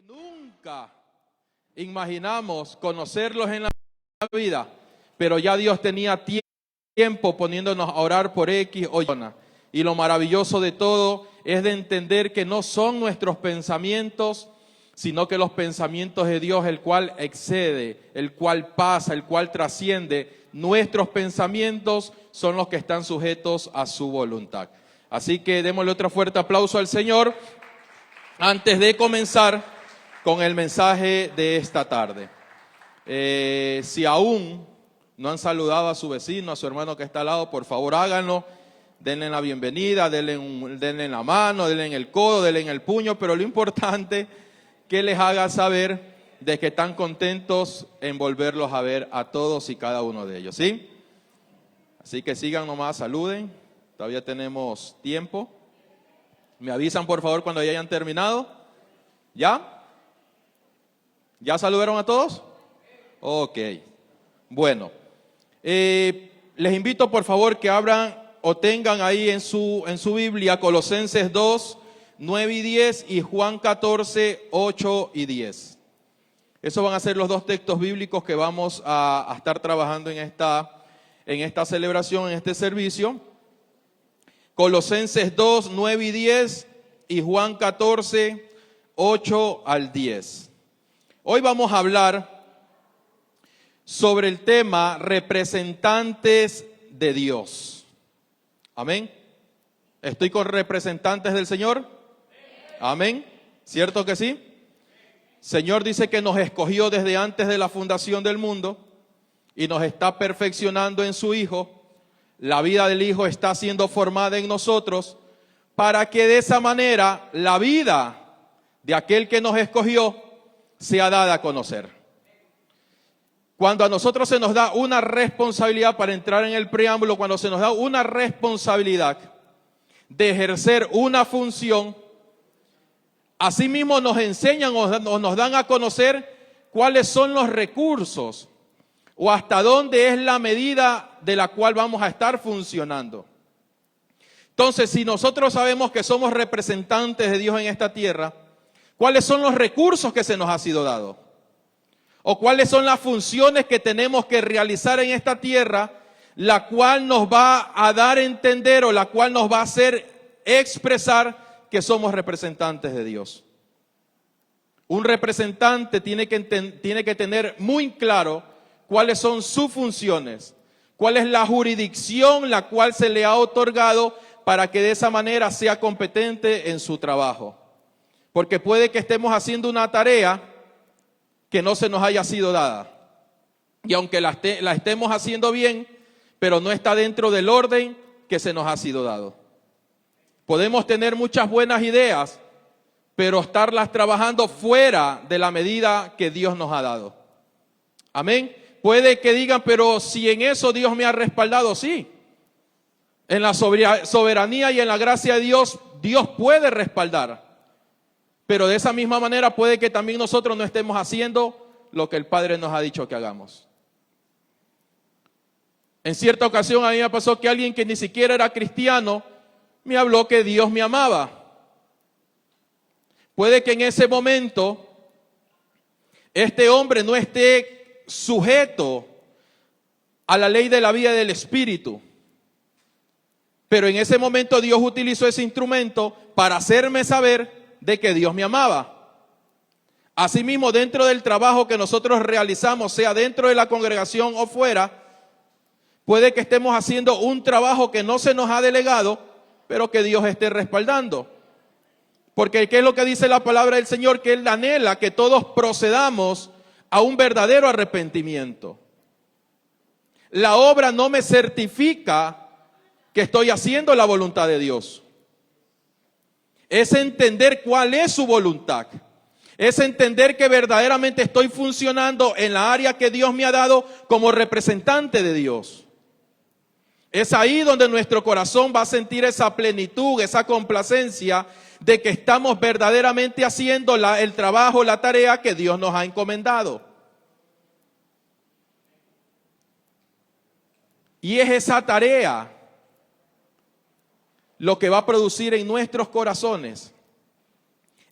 que nunca imaginamos conocerlos en la vida, pero ya Dios tenía tiempo poniéndonos a orar por X o Y. Y lo maravilloso de todo es de entender que no son nuestros pensamientos, sino que los pensamientos de Dios, el cual excede, el cual pasa, el cual trasciende, nuestros pensamientos son los que están sujetos a su voluntad. Así que démosle otro fuerte aplauso al Señor antes de comenzar con el mensaje de esta tarde. Si aún no han saludado a su vecino, a su hermano que está al lado, por favor háganlo. Denle la bienvenida, denle la mano, denle en el codo, denle en el puño, pero lo importante que les haga saber de que están contentos en volverlos a ver a todos y cada uno de ellos, ¿sí? Así que sigan nomás, saluden, todavía tenemos tiempo. ¿Me avisan por favor cuando ya hayan terminado? ¿Ya? ¿Ya saludaron a todos? Ok, bueno. Les invito por favor que abran o tengan ahí en su Biblia Colosenses 2, 9 y 10 y Juan 14, 8 y 10. Esos van a ser los dos textos bíblicos que vamos a estar trabajando en esta celebración, en este servicio. Colosenses 2, 9 y 10 y Juan 14, 8 al 10. Hoy vamos a hablar sobre el tema representantes de Dios. Amén. ¿Estoy con representantes del Señor? Amén. ¿Cierto que sí? Señor dice que nos escogió desde antes de la fundación del mundo y nos está perfeccionando en su Hijo. La vida del Hijo está siendo formada en nosotros para que de esa manera la vida de aquel que nos escogió sea dada a conocer. Cuando a nosotros se nos da una responsabilidad, para entrar en el preámbulo, cuando se nos da una responsabilidad de ejercer una función, asimismo nos enseñan o nos dan a conocer cuáles son los recursos o hasta dónde es la medida de la cual vamos a estar funcionando. Entonces, si nosotros sabemos que somos representantes de Dios en esta tierra, ¿cuáles son los recursos que se nos ha sido dado? ¿O cuáles son las funciones que tenemos que realizar en esta tierra, la cual nos va a dar a entender o la cual nos va a hacer expresar que somos representantes de Dios? Un representante tiene que tener muy claro cuáles son sus funciones, cuál es la jurisdicción la cual se le ha otorgado para que de esa manera sea competente en su trabajo. Porque puede que estemos haciendo una tarea que no se nos haya sido dada. Y aunque la estemos haciendo bien, pero no está dentro del orden que se nos ha sido dado. Podemos tener muchas buenas ideas, pero estarlas trabajando fuera de la medida que Dios nos ha dado. Amén. Puede que digan, pero si en eso Dios me ha respaldado, sí. En la soberanía y en la gracia de Dios, Dios puede respaldar. Pero de esa misma manera puede que también nosotros no estemos haciendo lo que el Padre nos ha dicho que hagamos. En cierta ocasión a mí me pasó que alguien que ni siquiera era cristiano me habló que Dios me amaba. Puede que en ese momento este hombre no esté sujeto a la ley de la vida del Espíritu. Pero en ese momento Dios utilizó ese instrumento para hacerme saber de que Dios me amaba. Asimismo, dentro del trabajo que nosotros realizamos, sea dentro de la congregación o fuera, puede que estemos haciendo un trabajo que no se nos ha delegado, pero que Dios esté respaldando. Porque ¿qué es lo que dice la palabra del Señor? Que Él anhela que todos procedamos a un verdadero arrepentimiento. La obra no me certifica que estoy haciendo la voluntad de Dios. Es entender cuál es su voluntad. Es entender que verdaderamente estoy funcionando en la área que Dios me ha dado como representante de Dios. Es ahí donde nuestro corazón va a sentir esa plenitud, esa complacencia de que estamos verdaderamente haciendo el trabajo, la tarea que Dios nos ha encomendado. Y es esa tarea lo que va a producir en nuestros corazones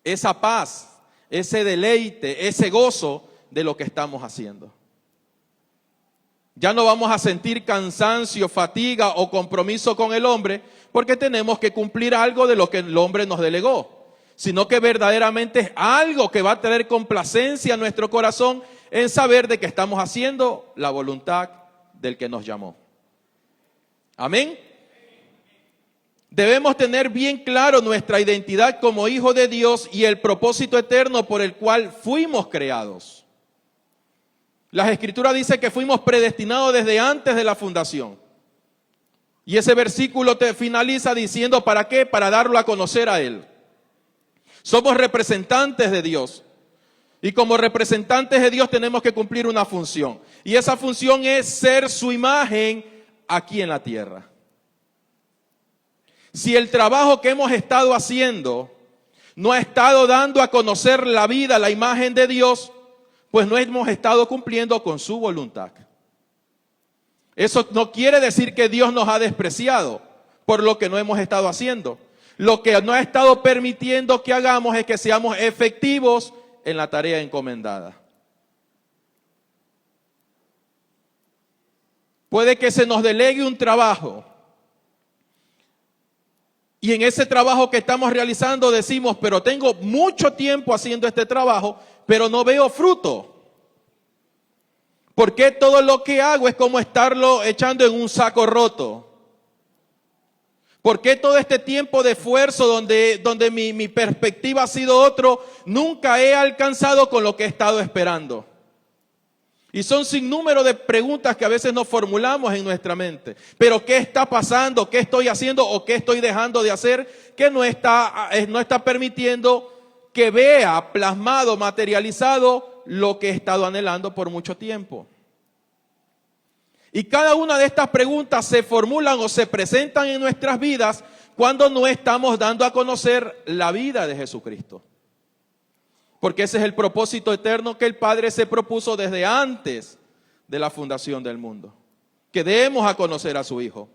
esa paz, ese deleite, ese gozo de lo que estamos haciendo. Ya no vamos a sentir cansancio, fatiga o compromiso con el hombre porque tenemos que cumplir algo de lo que el hombre nos delegó, sino que verdaderamente es algo que va a traer complacencia a nuestro corazón en saber de que estamos haciendo la voluntad del que nos llamó. Amén. Debemos tener bien claro nuestra identidad como hijos de Dios y el propósito eterno por el cual fuimos creados. Las Escrituras dicen que fuimos predestinados desde antes de la fundación. Y ese versículo te finaliza diciendo, ¿para qué? Para darlo a conocer a Él. Somos representantes de Dios. Y como representantes de Dios tenemos que cumplir una función. Y esa función es ser su imagen aquí en la tierra. Si el trabajo que hemos estado haciendo no ha estado dando a conocer la vida, la imagen de Dios, pues no hemos estado cumpliendo con su voluntad. Eso no quiere decir que Dios nos ha despreciado por lo que no hemos estado haciendo. Lo que no ha estado permitiendo que hagamos es que seamos efectivos en la tarea encomendada. Puede que se nos delegue un trabajo y en ese trabajo que estamos realizando decimos, pero tengo mucho tiempo haciendo este trabajo, pero no veo fruto. ¿Por qué todo lo que hago es como estarlo echando en un saco roto? ¿Por qué todo este tiempo de esfuerzo donde mi perspectiva ha sido otro, nunca he alcanzado con lo que he estado esperando? Y son sinnúmero de preguntas que a veces nos formulamos en nuestra mente. Pero ¿qué está pasando? ¿Qué estoy haciendo o qué estoy dejando de hacer que no está permitiendo que vea plasmado, materializado lo que he estado anhelando por mucho tiempo? Y cada una de estas preguntas se formulan o se presentan en nuestras vidas cuando no estamos dando a conocer la vida de Jesucristo. Porque ese es el propósito eterno que el Padre se propuso desde antes de la fundación del mundo. Que demos a conocer a su Hijo.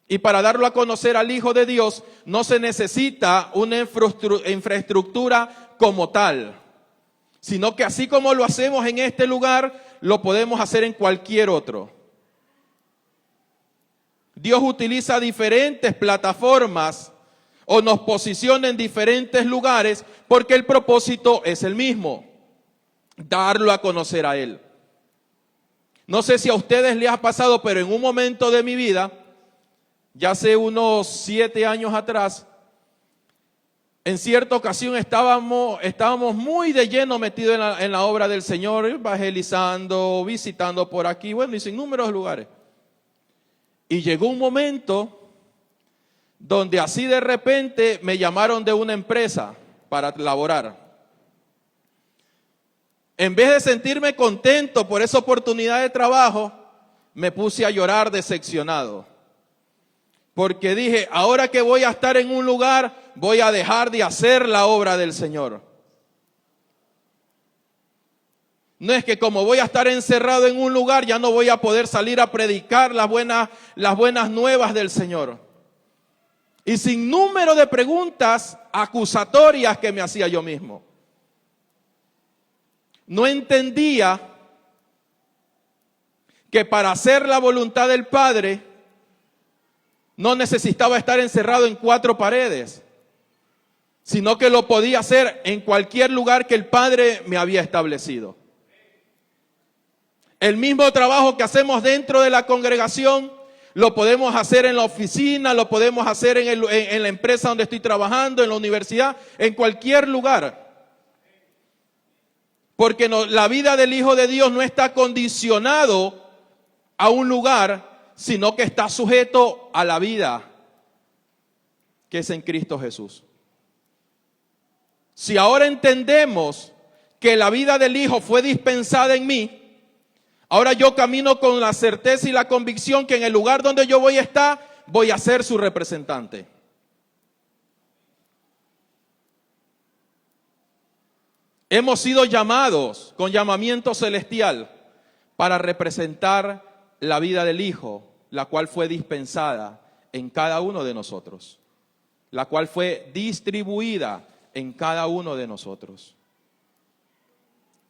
Y para darlo a conocer al Hijo de Dios no se necesita una infraestructura como tal, sino que así como lo hacemos en este lugar, lo podemos hacer en cualquier otro. Dios utiliza diferentes plataformas o nos posiciona en diferentes lugares porque el propósito es el mismo, darlo a conocer a Él. No sé si a ustedes les ha pasado, pero en un momento de mi vida, ya hace unos 7 años atrás, en cierta ocasión estábamos muy de lleno metidos en la obra del Señor, evangelizando, visitando por aquí, bueno, y sin números lugares. Y llegó un momento donde así de repente me llamaron de una empresa para laborar. En vez de sentirme contento por esa oportunidad de trabajo, me puse a llorar decepcionado. Porque dije, ahora que voy a estar en un lugar, voy a dejar de hacer la obra del Señor. No es que como voy a estar encerrado en un lugar, ya no voy a poder salir a predicar las buenas nuevas del Señor. Y sin número de preguntas acusatorias que me hacía yo mismo. No entendía que para hacer la voluntad del Padre no necesitaba estar encerrado en 4 paredes, sino que lo podía hacer en cualquier lugar que el Padre me había establecido. El mismo trabajo que hacemos dentro de la congregación, lo podemos hacer en la oficina, lo podemos hacer en la empresa donde estoy trabajando, en la universidad, en cualquier lugar. Porque la vida del Hijo de Dios no está condicionado a un lugar, sino que está sujeto a la vida que es en Cristo Jesús. Si ahora entendemos que la vida del Hijo fue dispensada en mí, ahora yo camino con la certeza y la convicción que en el lugar donde yo voy a estar, voy a ser su representante. Hemos sido llamados con llamamiento celestial para representar la vida del Hijo, la cual fue dispensada en cada uno de nosotros, la cual fue distribuida en cada uno de nosotros.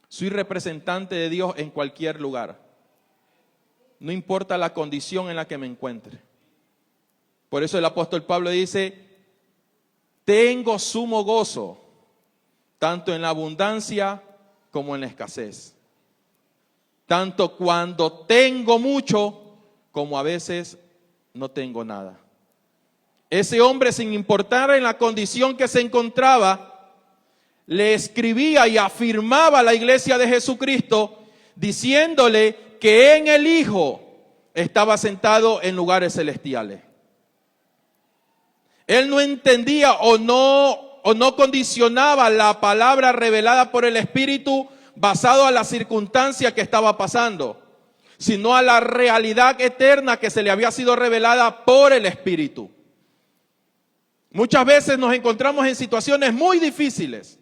Soy representante de Dios en cualquier lugar. No importa la condición en la que me encuentre. Por eso el apóstol Pablo dice, tengo sumo gozo, tanto en la abundancia como en la escasez. Tanto cuando tengo mucho, como a veces no tengo nada. Ese hombre, sin importar en la condición que se encontraba, le escribía y afirmaba a la iglesia de Jesucristo, diciéndole que en el Hijo estaba sentado en lugares celestiales. Él no entendía o no condicionaba la palabra revelada por el Espíritu basado a la circunstancia que estaba pasando, sino a la realidad eterna que se le había sido revelada por el Espíritu. Muchas veces nos encontramos en situaciones muy difíciles.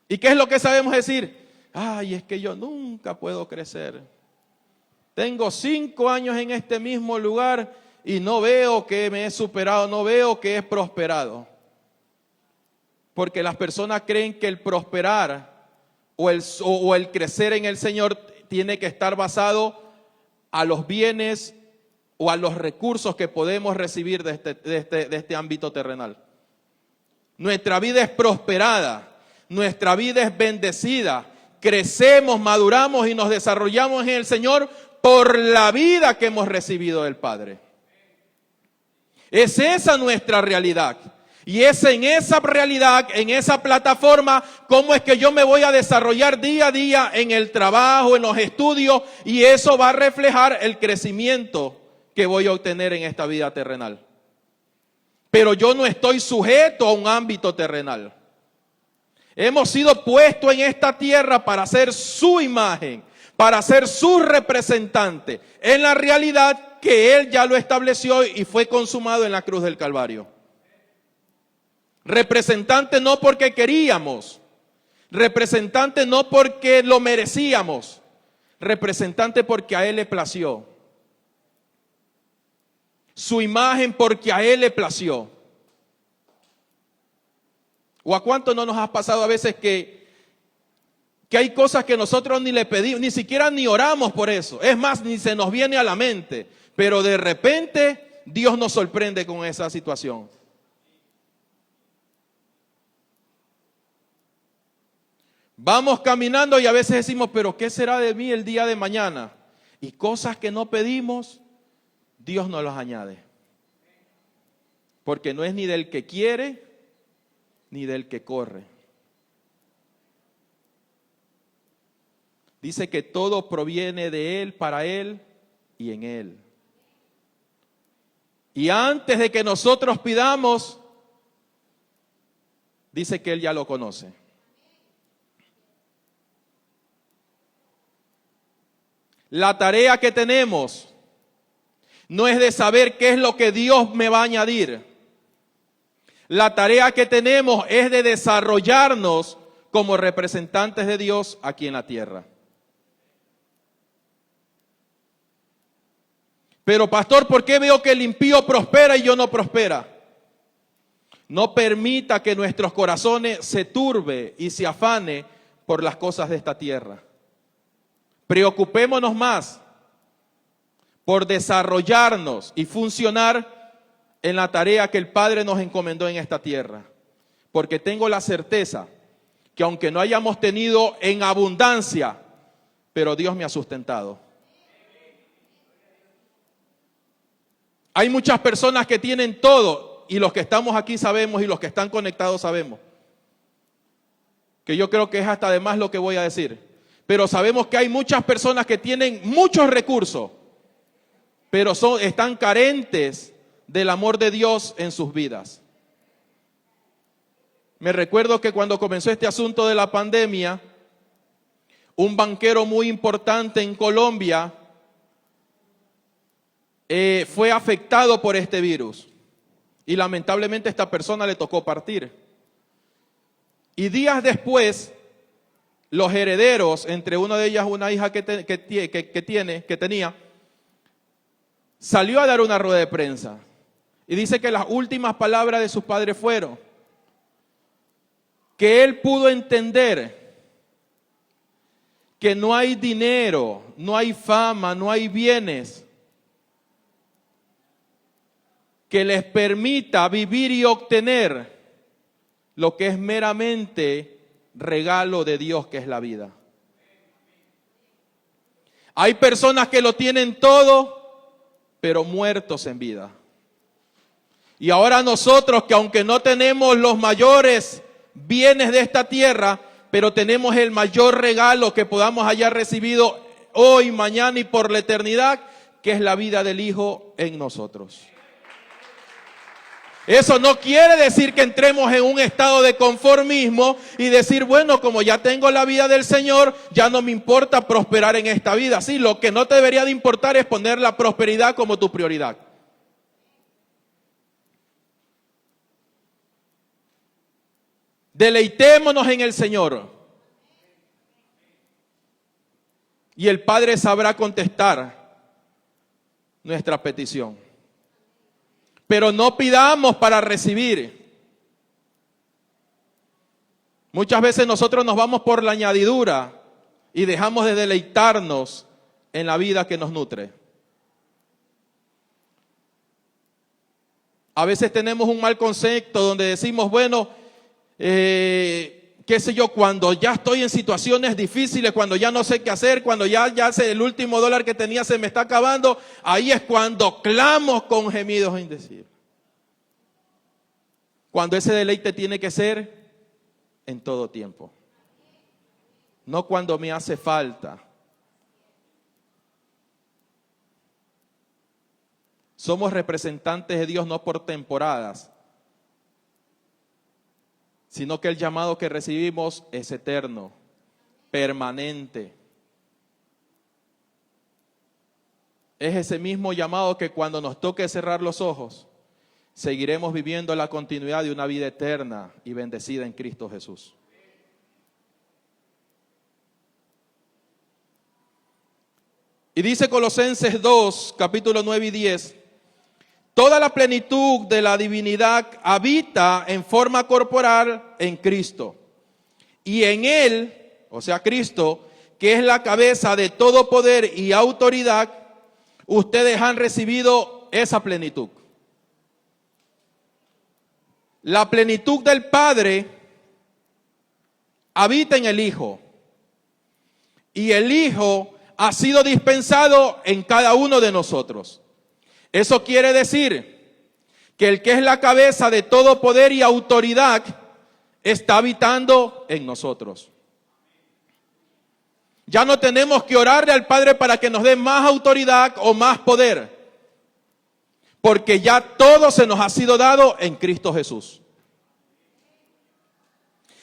¿Y qué es lo que sabemos decir? Ay, es que yo nunca puedo crecer. Tengo 5 años en este mismo lugar y no veo que me he superado, no veo que he prosperado. Porque las personas creen que el prosperar o el crecer en el Señor tiene que estar basado a los bienes o a los recursos que podemos recibir de este ámbito terrenal. Nuestra vida es prosperada, nuestra vida es bendecida, crecemos, maduramos y nos desarrollamos en el Señor por la vida que hemos recibido del Padre. Es esa nuestra realidad. Y es en esa realidad, en esa plataforma, cómo es que yo me voy a desarrollar día a día en el trabajo, en los estudios, y eso va a reflejar el crecimiento que voy a obtener en esta vida terrenal. Pero yo no estoy sujeto a un ámbito terrenal. Hemos sido puestos en esta tierra para ser su imagen, para ser su representante, en la realidad que Él ya lo estableció y fue consumado en la cruz del Calvario. Representante no porque queríamos, representante no porque lo merecíamos, representante porque a Él le plació. Su imagen porque a Él le plació. ¿O a cuánto no nos ha pasado a veces que hay cosas que nosotros ni le pedimos, ni siquiera ni oramos por eso? Es más, ni se nos viene a la mente, pero de repente Dios nos sorprende con esa situación. Vamos caminando y a veces decimos, pero ¿qué será de mí el día de mañana? Y cosas que no pedimos, Dios nos las añade. Porque no es ni del que quiere, ni del que corre. Dice que todo proviene de Él, para Él y en Él. Y antes de que nosotros pidamos, dice que Él ya lo conoce. La tarea que tenemos no es de saber qué es lo que Dios me va a añadir. La tarea que tenemos es de desarrollarnos como representantes de Dios aquí en la tierra. Pero pastor, ¿por qué veo que el impío prospera y yo no prospera? No permita que nuestros corazones se turbe y se afane por las cosas de esta tierra. Preocupémonos más por desarrollarnos y funcionar en la tarea que el Padre nos encomendó en esta tierra. Porque tengo la certeza que aunque no hayamos tenido en abundancia, pero Dios me ha sustentado. Hay muchas personas que tienen todo, y los que estamos aquí sabemos y los que están conectados sabemos. Que yo creo que es hasta de más lo que voy a decir. Pero sabemos que hay muchas personas que tienen muchos recursos, pero están carentes del amor de Dios en sus vidas. Me recuerdo que cuando comenzó este asunto de la pandemia, un banquero muy importante en Colombia fue afectado por este virus. Y lamentablemente a esta persona le tocó partir. Y días después, los herederos, entre una de ellas una hija que tenía, salió a dar una rueda de prensa. Y dice que las últimas palabras de sus padres fueron: que él pudo entender que no hay dinero, no hay fama, no hay bienes que les permita vivir y obtener lo que es meramente regalo de Dios, que es la vida. Hay personas que lo tienen todo, pero muertos en vida. Y ahora nosotros, que aunque no tenemos los mayores bienes de esta tierra, pero tenemos el mayor regalo que podamos hayar recibido hoy, mañana y por la eternidad, que es la vida del Hijo en nosotros. Eso no quiere decir que entremos en un estado de conformismo y decir, bueno, como ya tengo la vida del Señor, ya no me importa prosperar en esta vida. Sí, lo que no te debería de importar es poner la prosperidad como tu prioridad. Deleitémonos en el Señor. Y el Padre sabrá contestar nuestra petición. Pero no pidamos para recibir. Muchas veces nosotros nos vamos por la añadidura y dejamos de deleitarnos en la vida que nos nutre. A veces tenemos un mal concepto donde decimos, bueno, qué sé yo, cuando ya estoy en situaciones difíciles, cuando ya no sé qué hacer, cuando ya el último dólar que tenía se me está acabando, ahí es cuando clamo con gemidos indecibles. Cuando ese deleite tiene que ser en todo tiempo, no cuando me hace falta. Somos representantes de Dios no por temporadas, sino que el llamado que recibimos es eterno, permanente. Es ese mismo llamado que cuando nos toque cerrar los ojos, seguiremos viviendo la continuidad de una vida eterna y bendecida en Cristo Jesús. Y dice Colosenses 2, capítulo 9 y 10, toda la plenitud de la divinidad habita en forma corporal en Cristo. Y en Él, o sea Cristo, que es la cabeza de todo poder y autoridad, ustedes han recibido esa plenitud. La plenitud del Padre habita en el Hijo. Y el Hijo ha sido dispensado en cada uno de nosotros. Eso quiere decir que el que es la cabeza de todo poder y autoridad está habitando en nosotros. Ya no tenemos que orarle al Padre para que nos dé más autoridad o más poder, porque ya todo se nos ha sido dado en Cristo Jesús.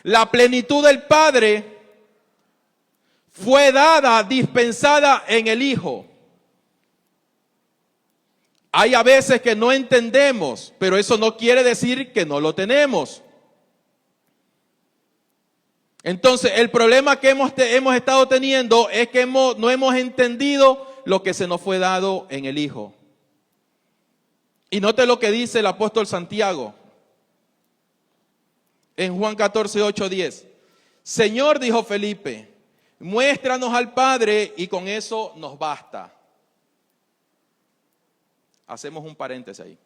La plenitud del Padre fue dada, dispensada en el Hijo. Hay a veces que no entendemos, pero eso no quiere decir que no lo tenemos. Entonces, el problema que hemos estado teniendo es que no hemos entendido lo que se nos fue dado en el Hijo. Y note lo que dice el apóstol Santiago en Juan 14, 8, 10. Señor, dijo Felipe, muéstranos al Padre y con eso nos basta. Hacemos un paréntesis ahí.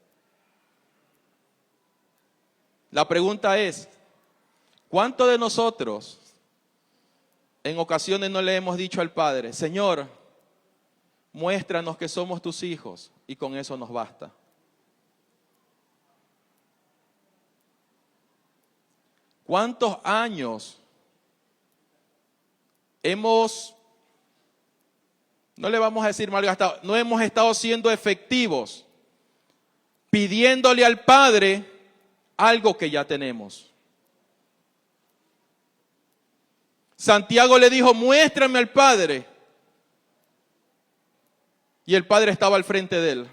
La pregunta es, ¿cuántos de nosotros en ocasiones no le hemos dicho al Padre, Señor, muéstranos que somos tus hijos y con eso nos basta? ¿Cuántos años no le vamos a decir malgastado, no hemos estado siendo efectivos pidiéndole al Padre algo que ya tenemos? Santiago le dijo, muéstrame al Padre. Y el Padre estaba al frente de él.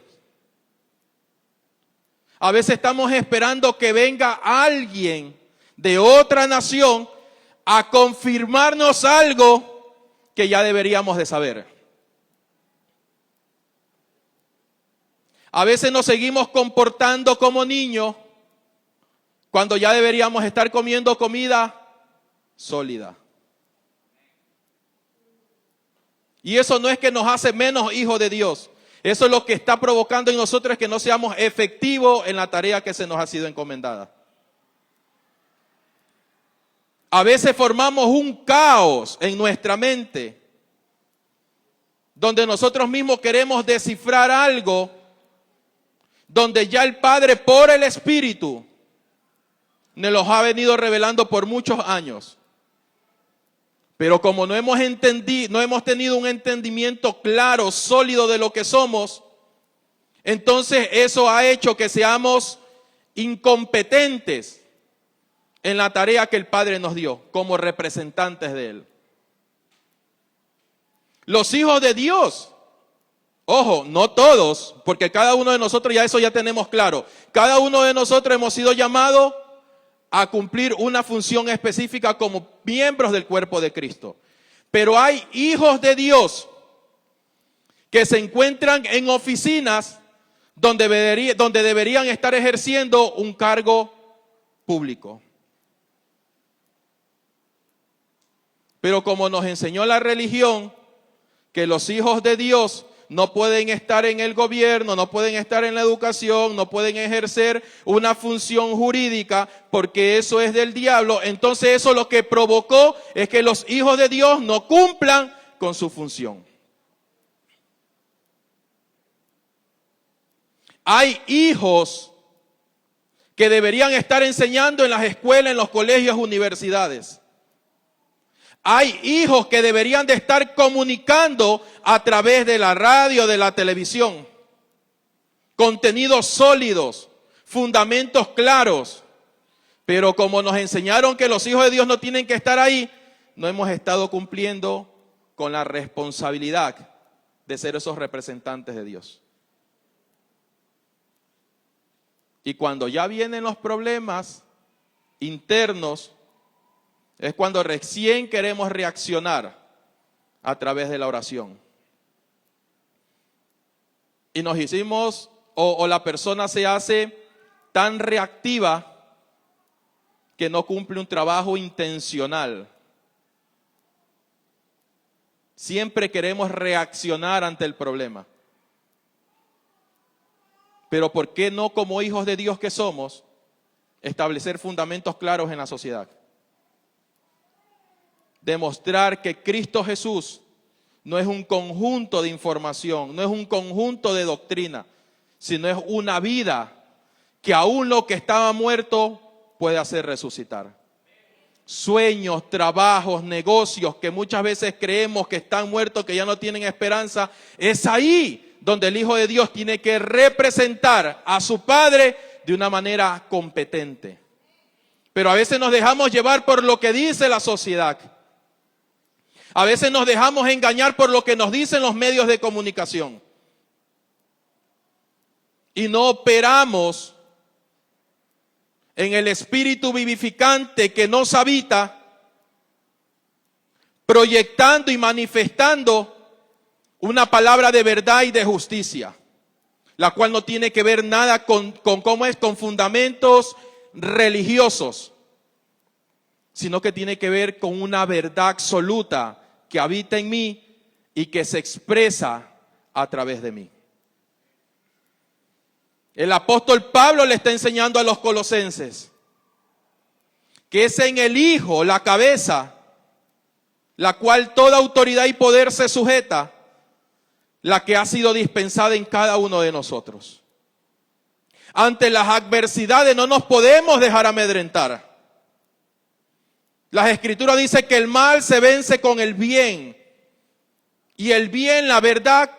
A veces estamos esperando que venga alguien de otra nación a confirmarnos algo que ya deberíamos de saber. A veces nos seguimos comportando como niños cuando ya deberíamos estar comiendo comida sólida. Y eso no es que nos hace menos hijos de Dios. Eso es lo que está provocando en nosotros es que no seamos efectivos en la tarea que se nos ha sido encomendada. A veces formamos un caos en nuestra mente, donde nosotros mismos queremos descifrar algo, donde ya el Padre por el Espíritu nos los ha venido revelando por muchos años. Pero como no hemos tenido un entendimiento claro, sólido de lo que somos, entonces eso ha hecho que seamos incompetentes en la tarea que el Padre nos dio como representantes de Él. Los hijos de Dios, ojo, no todos, porque cada uno de nosotros ya eso ya tenemos claro. Cada uno de nosotros hemos sido llamados a cumplir una función específica como miembros del cuerpo de Cristo. Pero hay hijos de Dios que se encuentran en oficinas donde deberían estar ejerciendo un cargo público. Pero como nos enseñó la religión, que los hijos de Dios no pueden estar en el gobierno, no pueden estar en la educación, no pueden ejercer una función jurídica porque eso es del diablo. Entonces eso lo que provocó es que los hijos de Dios no cumplan con su función. Hay hijos que deberían estar enseñando en las escuelas, en los colegios, universidades. Hay hijos que deberían de estar comunicando a través de la radio, de la televisión. Contenidos sólidos, fundamentos claros. Pero como nos enseñaron que los hijos de Dios no tienen que estar ahí, no hemos estado cumpliendo con la responsabilidad de ser esos representantes de Dios. Y cuando ya vienen los problemas internos, es cuando recién queremos reaccionar a través de la oración. Y nos hicimos, o la persona se hace tan reactiva que no cumple un trabajo intencional. Siempre queremos reaccionar ante el problema. Pero ¿por qué no, como hijos de Dios que somos, establecer fundamentos claros en la sociedad? Demostrar que Cristo Jesús no es un conjunto de información, no es un conjunto de doctrina, sino es una vida que aún lo que estaba muerto puede hacer resucitar. Sueños, trabajos, negocios que muchas veces creemos que están muertos, que ya no tienen esperanza, es ahí donde el Hijo de Dios tiene que representar a su Padre de una manera competente. Pero a veces nos dejamos llevar por lo que dice la sociedad. A veces nos dejamos engañar por lo que nos dicen los medios de comunicación. Y no operamos en el espíritu vivificante que nos habita, proyectando y manifestando una palabra de verdad y de justicia, la cual no tiene que ver nada con fundamentos religiosos, sino que tiene que ver con una verdad absoluta que habita en mí y que se expresa a través de mí. El apóstol Pablo le está enseñando a los colosenses que es en el Hijo, la cabeza, la cual toda autoridad y poder se sujeta, la que ha sido dispensada en cada uno de nosotros. Ante las adversidades no nos podemos dejar amedrentar. Las Escrituras dicen que el mal se vence con el bien. Y el bien, la verdad,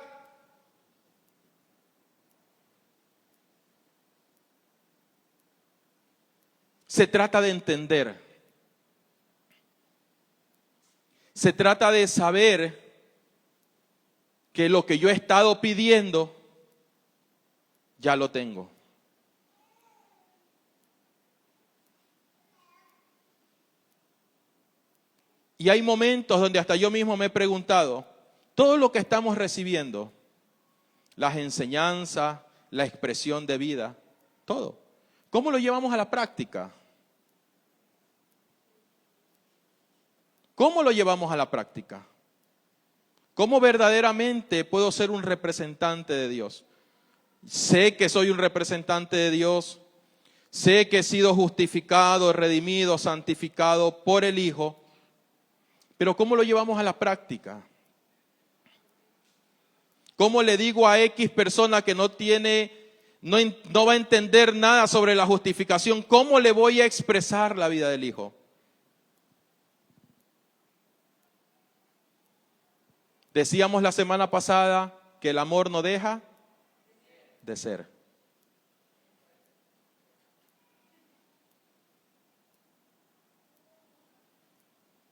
se trata de entender. Se trata de saber que lo que yo he estado pidiendo, ya lo tengo. Y hay momentos donde hasta yo mismo me he preguntado, todo lo que estamos recibiendo, las enseñanzas, la expresión de vida, todo, ¿cómo lo llevamos a la práctica? ¿Cómo lo llevamos a la práctica? ¿Cómo verdaderamente puedo ser un representante de Dios? Sé que soy un representante de Dios, sé que he sido justificado, redimido, santificado por el Hijo, pero ¿cómo lo llevamos a la práctica? ¿Cómo le digo a X persona que no va a entender nada sobre la justificación? ¿Cómo le voy a expresar la vida del Hijo? Decíamos la semana pasada que el amor no deja de ser.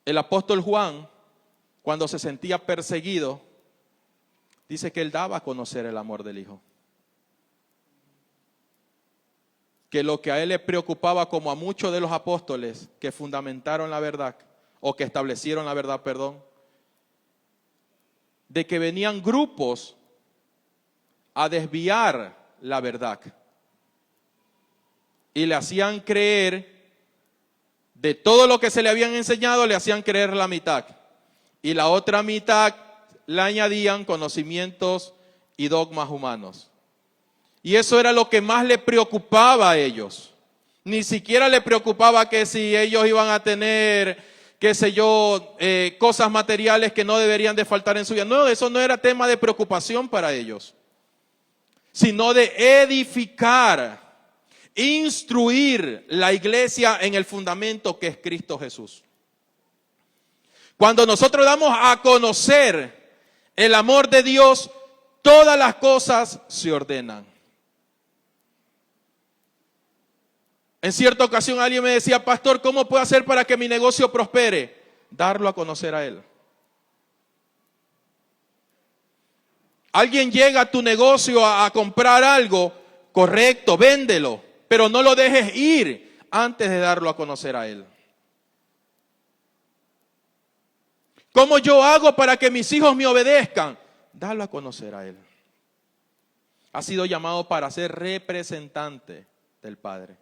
El apóstol Juan, cuando se sentía perseguido, dice que él daba a conocer el amor del Hijo. Que lo que a él le preocupaba, como a muchos de los apóstoles que fundamentaron la verdad, o que establecieron la verdad, perdón, de que venían grupos a desviar la verdad y le hacían creer de todo lo que se le habían enseñado, le hacían creer la mitad, y la otra mitad le añadían conocimientos y dogmas humanos. Y eso era lo que más le preocupaba a ellos. Ni siquiera le preocupaba que si ellos iban a tener, qué sé yo, cosas materiales que no deberían de faltar en su vida. No, eso no era tema de preocupación para ellos, sino de edificar, instruir la iglesia en el fundamento que es Cristo Jesús. Cuando nosotros damos a conocer el amor de Dios, todas las cosas se ordenan. En cierta ocasión alguien me decía: pastor, ¿cómo puedo hacer para que mi negocio prospere? Darlo a conocer a Él. Alguien llega a tu negocio a comprar algo, correcto, véndelo, pero no lo dejes ir antes de darlo a conocer a Él. ¿Cómo yo hago para que mis hijos me obedezcan? Dalo a conocer a Él. Ha sido llamado para ser representante del Padre.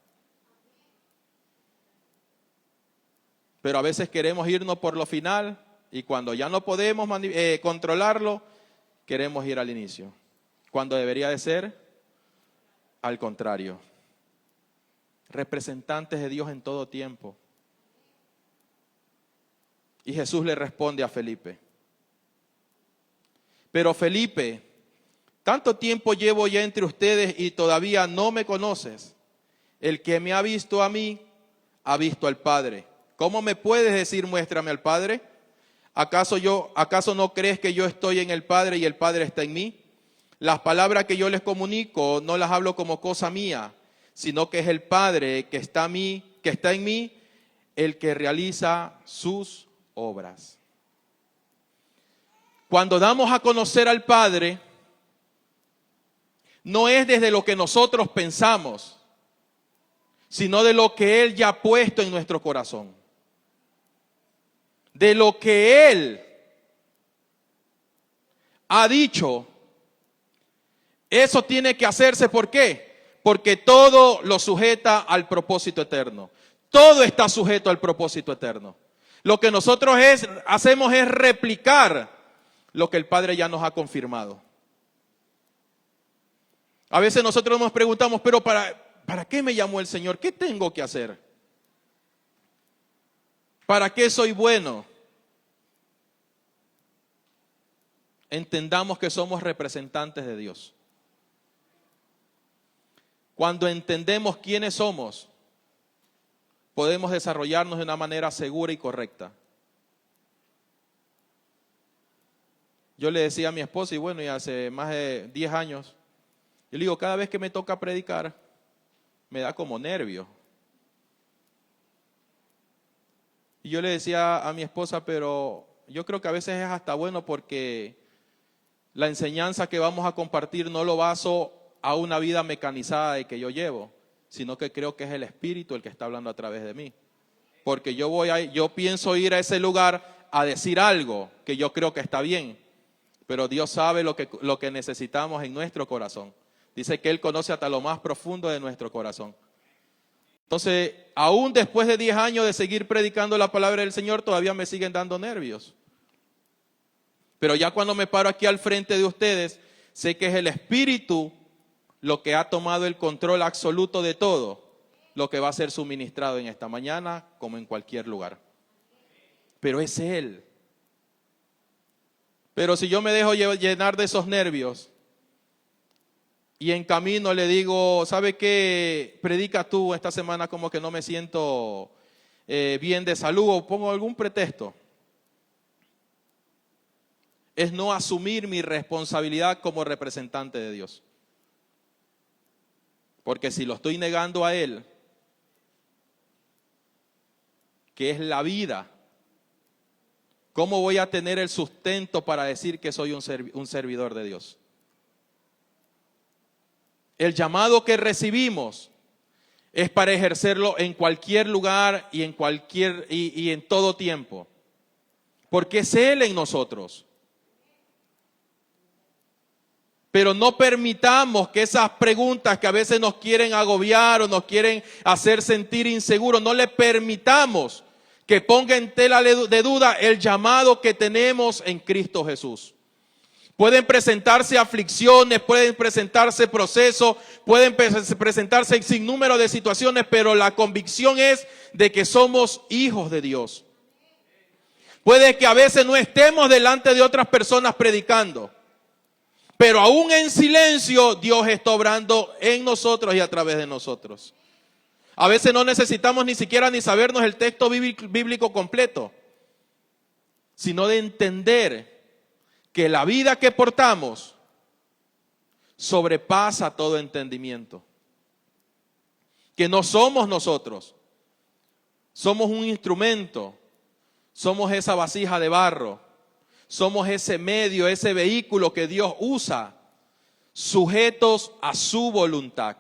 Pero a veces queremos irnos por lo final y cuando ya no podemos controlarlo, queremos ir al inicio. Cuando debería de ser al contrario. Representantes de Dios en todo tiempo. Y Jesús le responde a Felipe: pero Felipe, tanto tiempo llevo ya entre ustedes y todavía no me conoces. El que me ha visto a mí, ha visto al Padre. ¿Cómo me puedes decir, muéstrame al Padre? ¿Acaso no crees que yo estoy en el Padre y el Padre está en mí? Las palabras que yo les comunico no las hablo como cosa mía, sino que es el Padre que está en mí, el que realiza sus obras. Cuando damos a conocer al Padre, no es desde lo que nosotros pensamos, sino de lo que Él ya ha puesto en nuestro corazón. De lo que Él ha dicho, eso tiene que hacerse. ¿Por qué? Porque todo lo sujeta al propósito eterno. Todo está sujeto al propósito eterno. Lo que nosotros hacemos es replicar lo que el Padre ya nos ha confirmado. A veces nosotros nos preguntamos: pero ¿para qué me llamó el Señor? ¿Qué tengo que hacer? ¿Para qué soy bueno? Entendamos que somos representantes de Dios. Cuando entendemos quiénes somos, podemos desarrollarnos de una manera segura y correcta. Yo le decía a mi esposa, y bueno, y hace más de 10 años, yo le digo: cada vez que me toca predicar, me da como nervio. Y yo le decía a mi esposa: pero yo creo que a veces es hasta bueno, porque la enseñanza que vamos a compartir no lo baso a una vida mecanizada de que yo llevo, sino que creo que es el Espíritu el que está hablando a través de mí. Porque yo pienso ir a ese lugar a decir algo que yo creo que está bien, pero Dios sabe lo que necesitamos en nuestro corazón. Dice que Él conoce hasta lo más profundo de nuestro corazón. Entonces, aún después de 10 años de seguir predicando la palabra del Señor, todavía me siguen dando nervios. Pero ya cuando me paro aquí al frente de ustedes, sé que es el Espíritu lo que ha tomado el control absoluto de todo, lo que va a ser suministrado en esta mañana como en cualquier lugar. Pero es Él. Pero si yo me dejo llenar de esos nervios y en camino le digo, ¿sabe qué? Predica tú esta semana, como que no me siento bien de salud, o pongo algún pretexto. Es no asumir mi responsabilidad como representante de Dios. Porque si lo estoy negando a Él, que es la vida, ¿cómo voy a tener el sustento para decir que soy un servidor de Dios? El llamado que recibimos es para ejercerlo en cualquier lugar y en todo tiempo. Porque es Él en nosotros. Pero no permitamos que esas preguntas que a veces nos quieren agobiar o nos quieren hacer sentir inseguros, no le permitamos que ponga en tela de duda el llamado que tenemos en Cristo Jesús. Pueden presentarse aflicciones, pueden presentarse procesos, pueden presentarse sin número de situaciones, pero la convicción es de que somos hijos de Dios. Puede que a veces no estemos delante de otras personas predicando, pero aún en silencio Dios está obrando en nosotros y a través de nosotros. A veces no necesitamos ni siquiera ni sabernos el texto bíblico completo, sino de entender que la vida que portamos sobrepasa todo entendimiento. Que no somos nosotros, somos un instrumento, somos esa vasija de barro, somos ese medio, ese vehículo que Dios usa, sujetos a su voluntad.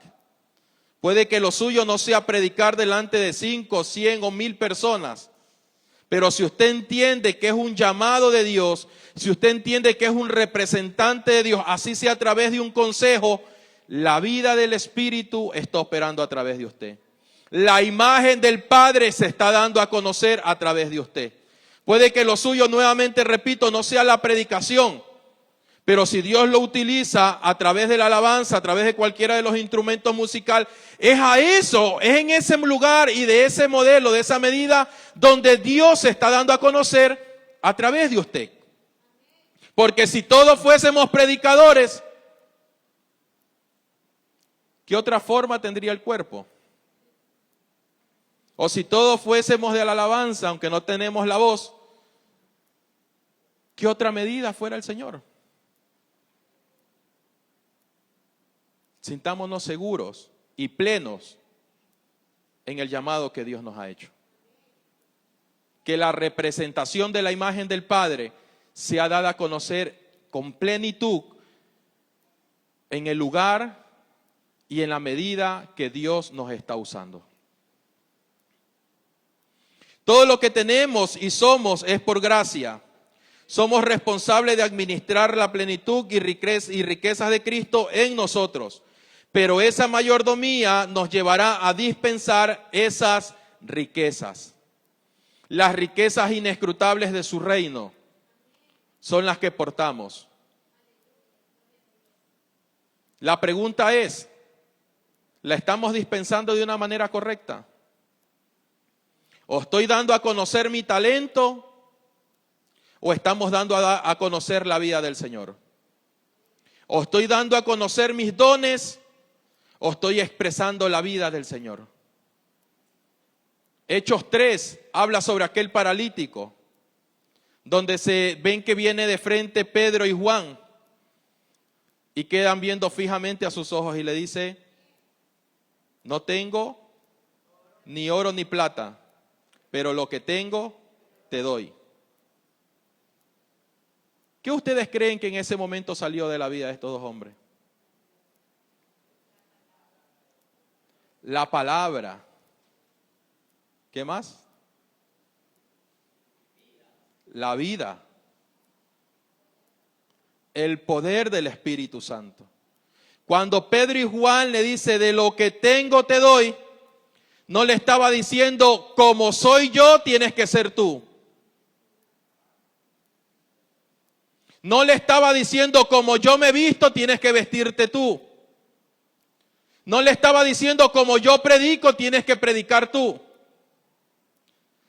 Puede que lo suyo no sea predicar delante de 5, 100 o 1000 personas, pero si usted entiende que es un llamado de Dios, si usted entiende que es un representante de Dios, así sea a través de un consejo, la vida del Espíritu está operando a través de usted. La imagen del Padre se está dando a conocer a través de usted. Puede que lo suyo, nuevamente repito, no sea la predicación, pero si Dios lo utiliza a través de la alabanza, a través de cualquiera de los instrumentos musicales, es en ese lugar y de ese modelo, de esa medida, donde Dios se está dando a conocer a través de usted. Porque si todos fuésemos predicadores, ¿qué otra forma tendría el cuerpo? O si todos fuésemos de la alabanza, aunque no tenemos la voz, ¿qué otra medida fuera el Señor? Sintámonos seguros y plenos en el llamado que Dios nos ha hecho. Que la representación de la imagen del Padre sea dada a conocer con plenitud en el lugar y en la medida que Dios nos está usando. Todo lo que tenemos y somos es por gracia. Somos responsables de administrar la plenitud y riquezas de Cristo en nosotros. Pero esa mayordomía nos llevará a dispensar esas riquezas. Las riquezas inescrutables de su reino son las que portamos. La pregunta es, ¿la estamos dispensando de una manera correcta? ¿O estoy dando a conocer mi talento? ¿O estamos dando a conocer la vida del Señor? ¿O estoy dando a conocer mis dones? ¿O estoy expresando la vida del Señor? Hechos 3 habla sobre aquel paralítico, donde se ven que viene de frente Pedro y Juan, y quedan viendo fijamente a sus ojos y le dice, no tengo ni oro ni plata, pero lo que tengo te doy. ¿Qué ustedes creen que en ese momento salió de la vida de estos dos hombres? La palabra. ¿Qué más? La vida. El poder del Espíritu Santo. Cuando Pedro y Juan le dice, de lo que tengo te doy, No le estaba diciendo, como soy yo, tienes que ser tú. No le estaba diciendo, como yo me he visto, tienes que vestirte tú. No le estaba diciendo, como yo predico, tienes que predicar tú.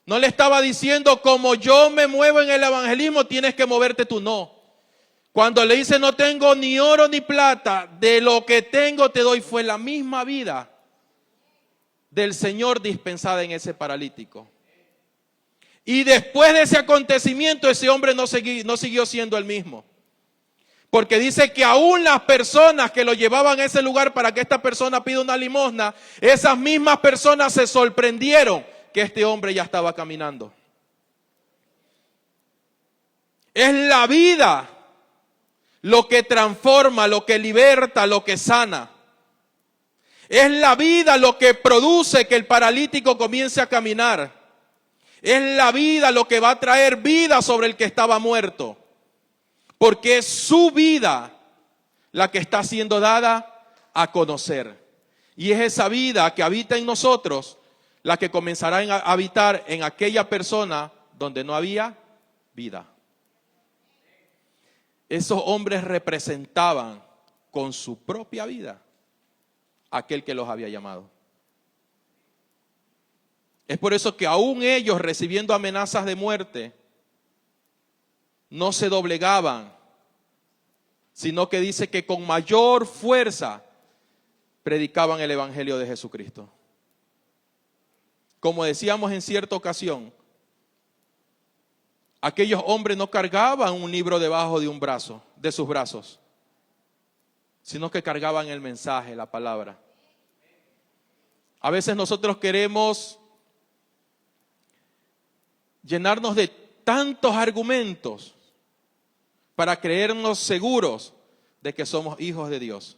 No le estaba diciendo, como yo me muevo en el evangelismo, tienes que moverte tú. No. Cuando le dice, no tengo ni oro ni plata, de lo que tengo te doy, fue la misma vida del Señor dispensada en ese paralítico. Y después de ese acontecimiento, ese hombre no siguió siendo el mismo. Porque dice que aún las personas que lo llevaban a ese lugar para que esta persona pida una limosna, esas mismas personas se sorprendieron que este hombre ya estaba caminando. Es la vida lo que transforma, lo que liberta, lo que sana. Es la vida lo que produce que el paralítico comience a caminar. Es la vida lo que va a traer vida sobre el que estaba muerto. Porque es su vida la que está siendo dada a conocer. Y es esa vida que habita en nosotros la que comenzará a habitar en aquella persona donde no había vida. Esos hombres representaban con su propia vida a aquel que los había llamado. Es por eso que aún ellos, recibiendo amenazas de muerte, no se doblegaban, sino que dice que con mayor fuerza predicaban el evangelio de Jesucristo. Como decíamos en cierta ocasión, aquellos hombres no cargaban un libro debajo de un brazo, de sus brazos, sino que cargaban el mensaje, la palabra. A veces nosotros queremos llenarnos de tantos argumentos para creernos seguros de que somos hijos de Dios.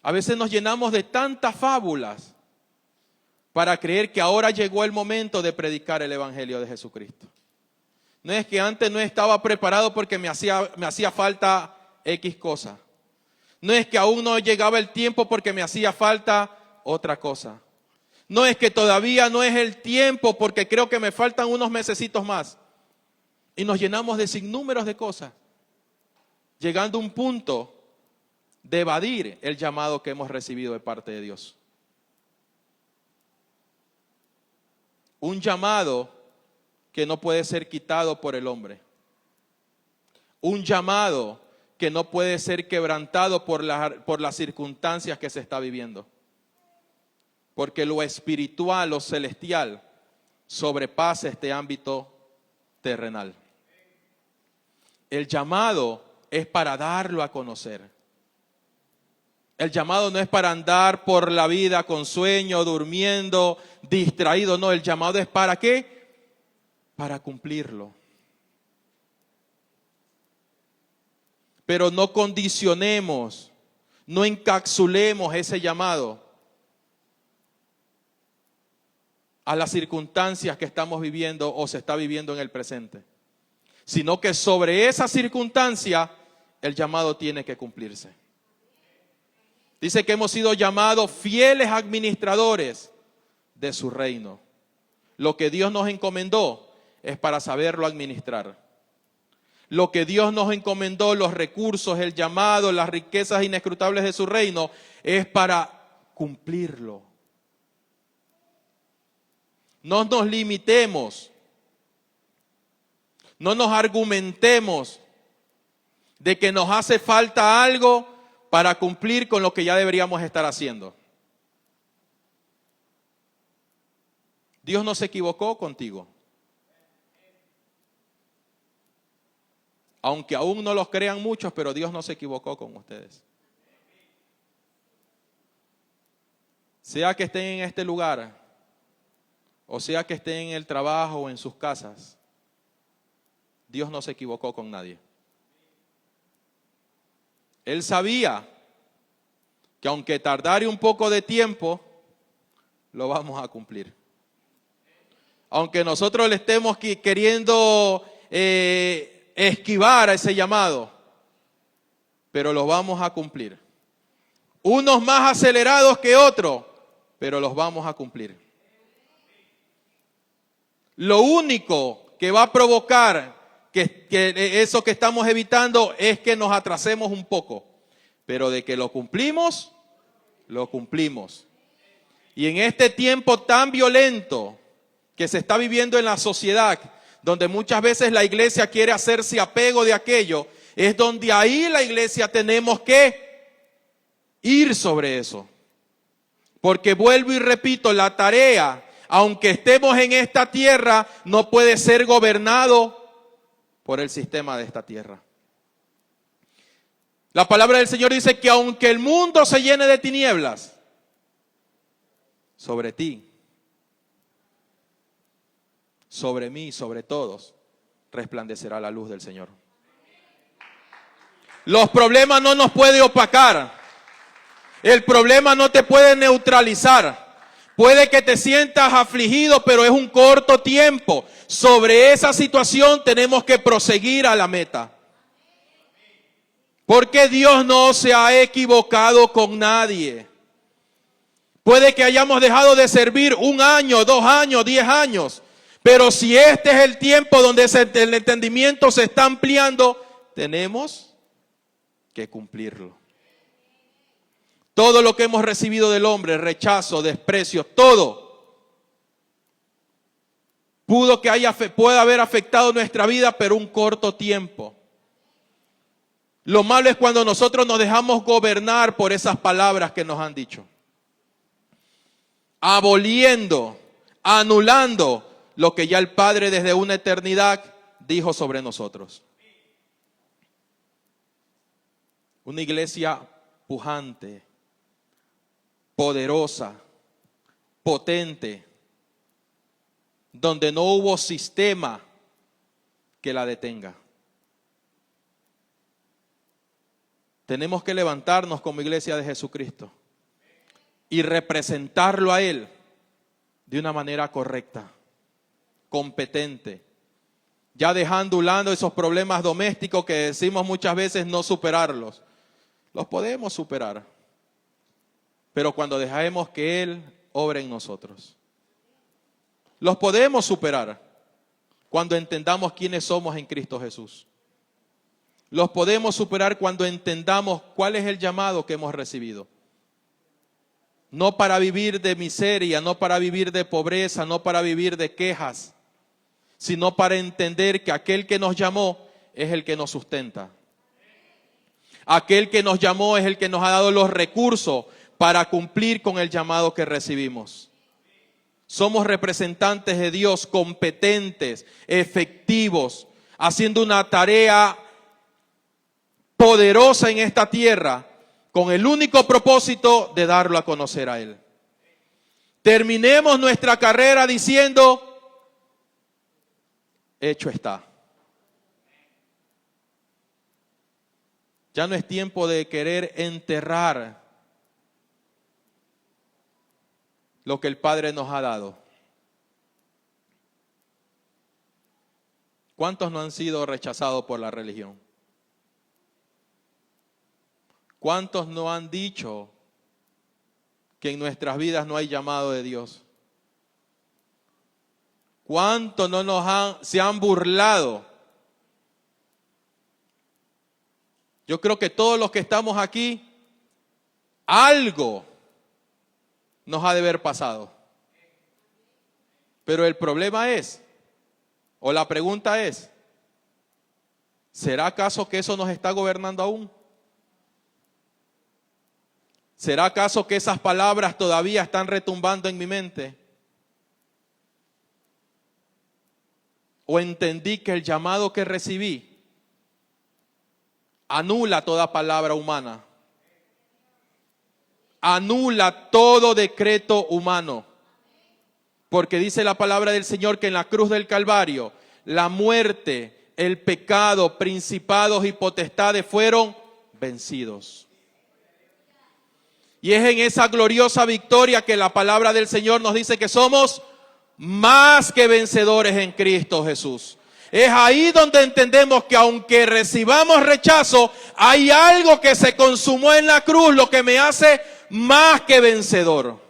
A veces nos llenamos de tantas fábulas para creer que ahora llegó el momento de predicar el evangelio de Jesucristo. No es que antes no estaba preparado porque me hacía falta X cosa. No es que aún no llegaba el tiempo porque me hacía falta otra cosa. No es que todavía no es el tiempo porque creo que me faltan unos mesecitos más. Y nos llenamos de sinnúmeros de cosas, llegando a un punto de evadir el llamado que hemos recibido de parte de Dios. Un llamado que no puede ser quitado por el hombre. Un llamado que no puede ser quebrantado por las circunstancias que se está viviendo. Porque lo espiritual, lo celestial, sobrepasa este ámbito terrenal. El llamado es para darlo a conocer. El llamado no es para andar por la vida con sueño, durmiendo, distraído. No, el llamado es ¿para qué? Para cumplirlo. Pero no condicionemos, no encapsulemos ese llamado a las circunstancias que estamos viviendo o se está viviendo en el presente, sino que sobre esa circunstancia el llamado tiene que cumplirse. Dice que hemos sido llamados fieles administradores de su reino. Lo que Dios nos encomendó es para saberlo administrar. Lo que Dios nos encomendó, los recursos, el llamado, las riquezas inescrutables de su reino, es para cumplirlo. No nos limitemos, no nos argumentemos de que nos hace falta algo para cumplir con lo que ya deberíamos estar haciendo. Dios no se equivocó contigo. Aunque aún no los crean muchos, pero Dios no se equivocó con ustedes. Sea que estén en este lugar, o sea que estén en el trabajo o en sus casas, Dios no se equivocó con nadie. Él sabía que aunque tardare un poco de tiempo, lo vamos a cumplir. Aunque nosotros le estemos queriendo esquivar a ese llamado, pero lo vamos a cumplir. Unos más acelerados que otros, pero los vamos a cumplir. Lo único que va a provocar que eso que estamos evitando es que nos atrasemos un poco, pero de que lo cumplimos, lo cumplimos. Y en este tiempo tan violento que se está viviendo en la sociedad, donde muchas veces la iglesia quiere hacerse apego de aquello, es donde ahí la iglesia tenemos que ir sobre eso. Porque vuelvo y repito, la tarea, aunque estemos en esta tierra, no puede ser gobernado por el sistema de esta tierra. La palabra del Señor dice que aunque el mundo se llene de tinieblas, sobre ti, sobre mí, sobre todos, resplandecerá la luz del Señor. Los problemas no nos pueden opacar. El problema no te puede neutralizar. Puede que te sientas afligido, pero es un corto tiempo. Sobre esa situación tenemos que proseguir a la meta. Porque Dios no se ha equivocado con nadie. Puede que hayamos dejado de servir 1 año, 2 años, 10 años. Pero si este es el tiempo donde el entendimiento se está ampliando, tenemos que cumplirlo. Todo lo que hemos recibido del hombre, rechazo, desprecio, todo, puede haber afectado nuestra vida, pero un corto tiempo. Lo malo es cuando nosotros nos dejamos gobernar por esas palabras que nos han dicho. Aboliendo, anulando lo que ya el Padre desde una eternidad dijo sobre nosotros. Una iglesia pujante, poderosa, potente, donde no hubo sistema que la detenga. Tenemos que levantarnos como iglesia de Jesucristo y representarlo a Él de una manera correcta, competente, ya dejando a un lado esos problemas domésticos que decimos muchas veces no superarlos. Los podemos superar, pero cuando dejemos que Él obre en nosotros. Los podemos superar cuando entendamos quiénes somos en Cristo Jesús. Los podemos superar cuando entendamos cuál es el llamado que hemos recibido. No para vivir de miseria, no para vivir de pobreza, no para vivir de quejas, sino para entender que aquel que nos llamó es el que nos sustenta. Aquel que nos llamó es el que nos ha dado los recursos para cumplir con el llamado que recibimos. Somos representantes de Dios competentes, efectivos, haciendo una tarea poderosa en esta tierra con el único propósito de darlo a conocer a Él. Terminemos nuestra carrera diciendo, hecho está. Ya no es tiempo de querer enterrar lo que el Padre nos ha dado. ¿Cuántos no han sido rechazados por la religión? ¿Cuántos no han dicho que en nuestras vidas no hay llamado de Dios? ¿Cuántos no se han burlado? Yo creo que todos los que estamos aquí, algo nos ha de haber pasado. Pero el problema es, o la pregunta es, ¿será acaso que eso nos está gobernando aún? ¿Será acaso que esas palabras todavía están retumbando en mi mente? ¿O entendí que el llamado que recibí anula toda palabra humana? Anula todo decreto humano. Porque dice la palabra del Señor que en la cruz del Calvario, la muerte, el pecado, principados y potestades fueron vencidos. Y es en esa gloriosa victoria que la palabra del Señor nos dice que somos más que vencedores en Cristo Jesús. Es ahí donde entendemos que aunque recibamos rechazo, hay algo que se consumó en la cruz, lo que me hace más que vencedor.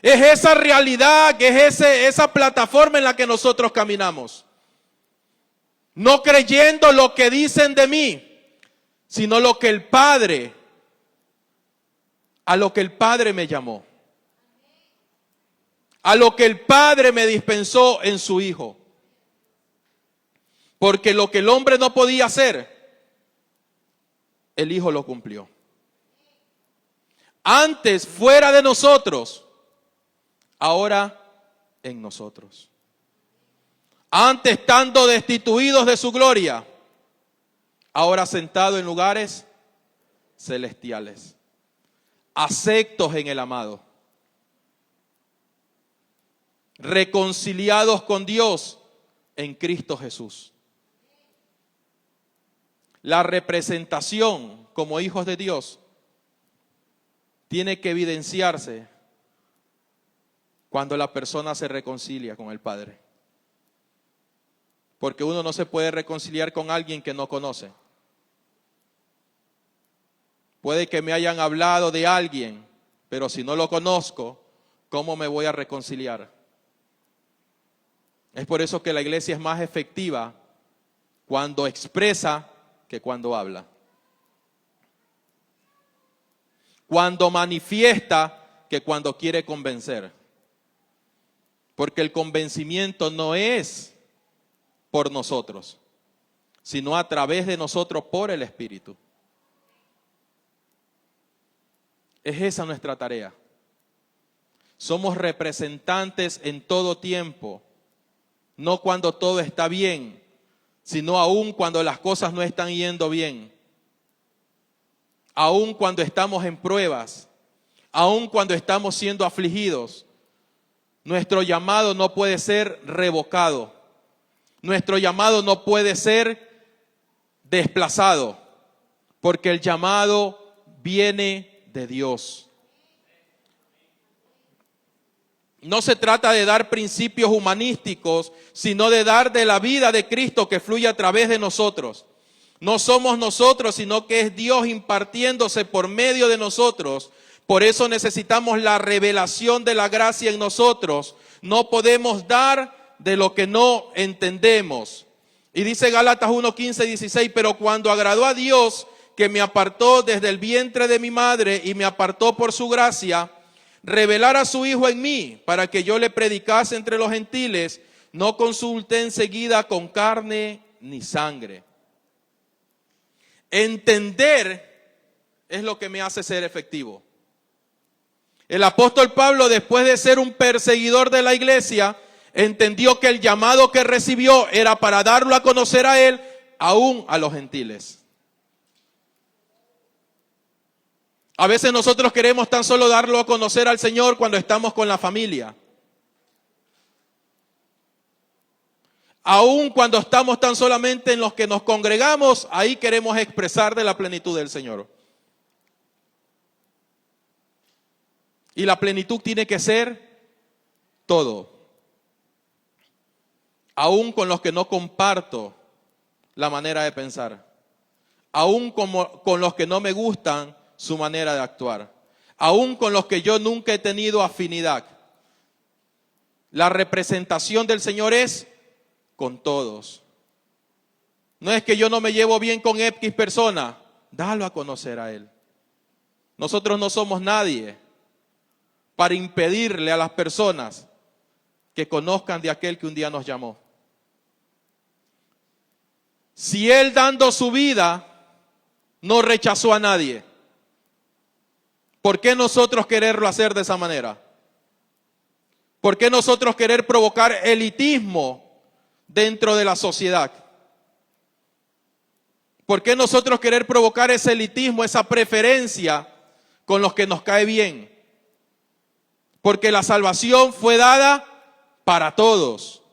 Es esa realidad, que es esa plataforma en la que nosotros caminamos. No creyendo lo que dicen de mí, sino lo que el Padre, a lo que el Padre me llamó. A lo que el Padre me dispensó en su Hijo. Porque lo que el hombre no podía hacer, el Hijo lo cumplió. Antes fuera de nosotros, ahora en nosotros. Antes estando destituidos de su gloria, ahora sentados en lugares celestiales, aceptos en el amado, reconciliados con Dios en Cristo Jesús. La representación como hijos de Dios tiene que evidenciarse cuando la persona se reconcilia con el Padre. Porque uno no se puede reconciliar con alguien que no conoce. Puede que me hayan hablado de alguien, pero si no lo conozco, ¿cómo me voy a reconciliar? Es por eso que la iglesia es más efectiva cuando expresa que cuando habla. Cuando manifiesta que cuando quiere convencer. Porque el convencimiento no es por nosotros, sino a través de nosotros por el Espíritu. Es esa nuestra tarea. Somos representantes en todo tiempo, no cuando todo está bien, sino aún cuando las cosas no están yendo bien. Aún cuando estamos en pruebas, aún cuando estamos siendo afligidos, nuestro llamado no puede ser revocado. Nuestro llamado no puede ser desplazado, porque el llamado viene de Dios. No se trata de dar principios humanísticos, sino de dar de la vida de Cristo que fluye a través de nosotros. No somos nosotros, sino que es Dios impartiéndose por medio de nosotros. Por eso necesitamos la revelación de la gracia en nosotros. No podemos dar de lo que no entendemos. Y dice Gálatas 1, 15, 16, pero cuando agradó a Dios, que me apartó desde el vientre de mi madre y me apartó por su gracia, revelar a su Hijo en mí, para que yo le predicase entre los gentiles, no consulté enseguida con carne ni sangre. Entender es lo que me hace ser efectivo. El apóstol Pablo, después de ser un perseguidor de la iglesia, entendió que el llamado que recibió era para darlo a conocer a él, aún a los gentiles. A veces nosotros queremos tan solo darlo a conocer al Señor cuando estamos con la familia. Aún cuando estamos tan solamente en los que nos congregamos, ahí queremos expresar de la plenitud del Señor. Y la plenitud tiene que ser todo. Aún con los que no comparto la manera de pensar. Aún con los que no me gustan su manera de actuar. Aún con los que yo nunca he tenido afinidad. La representación del Señor es con todos. No es que yo no me llevo bien con X persona, dalo a conocer a Él. Nosotros no somos nadie para impedirle a las personas que conozcan de aquel que un día nos llamó. Si Él dando su vida no rechazó a nadie, ¿por qué nosotros quererlo hacer de esa manera? ¿Por qué nosotros querer provocar elitismo dentro de la sociedad? ¿Por qué nosotros querer provocar ese elitismo, esa preferencia con los que nos cae bien? Porque la salvación fue dada para todos.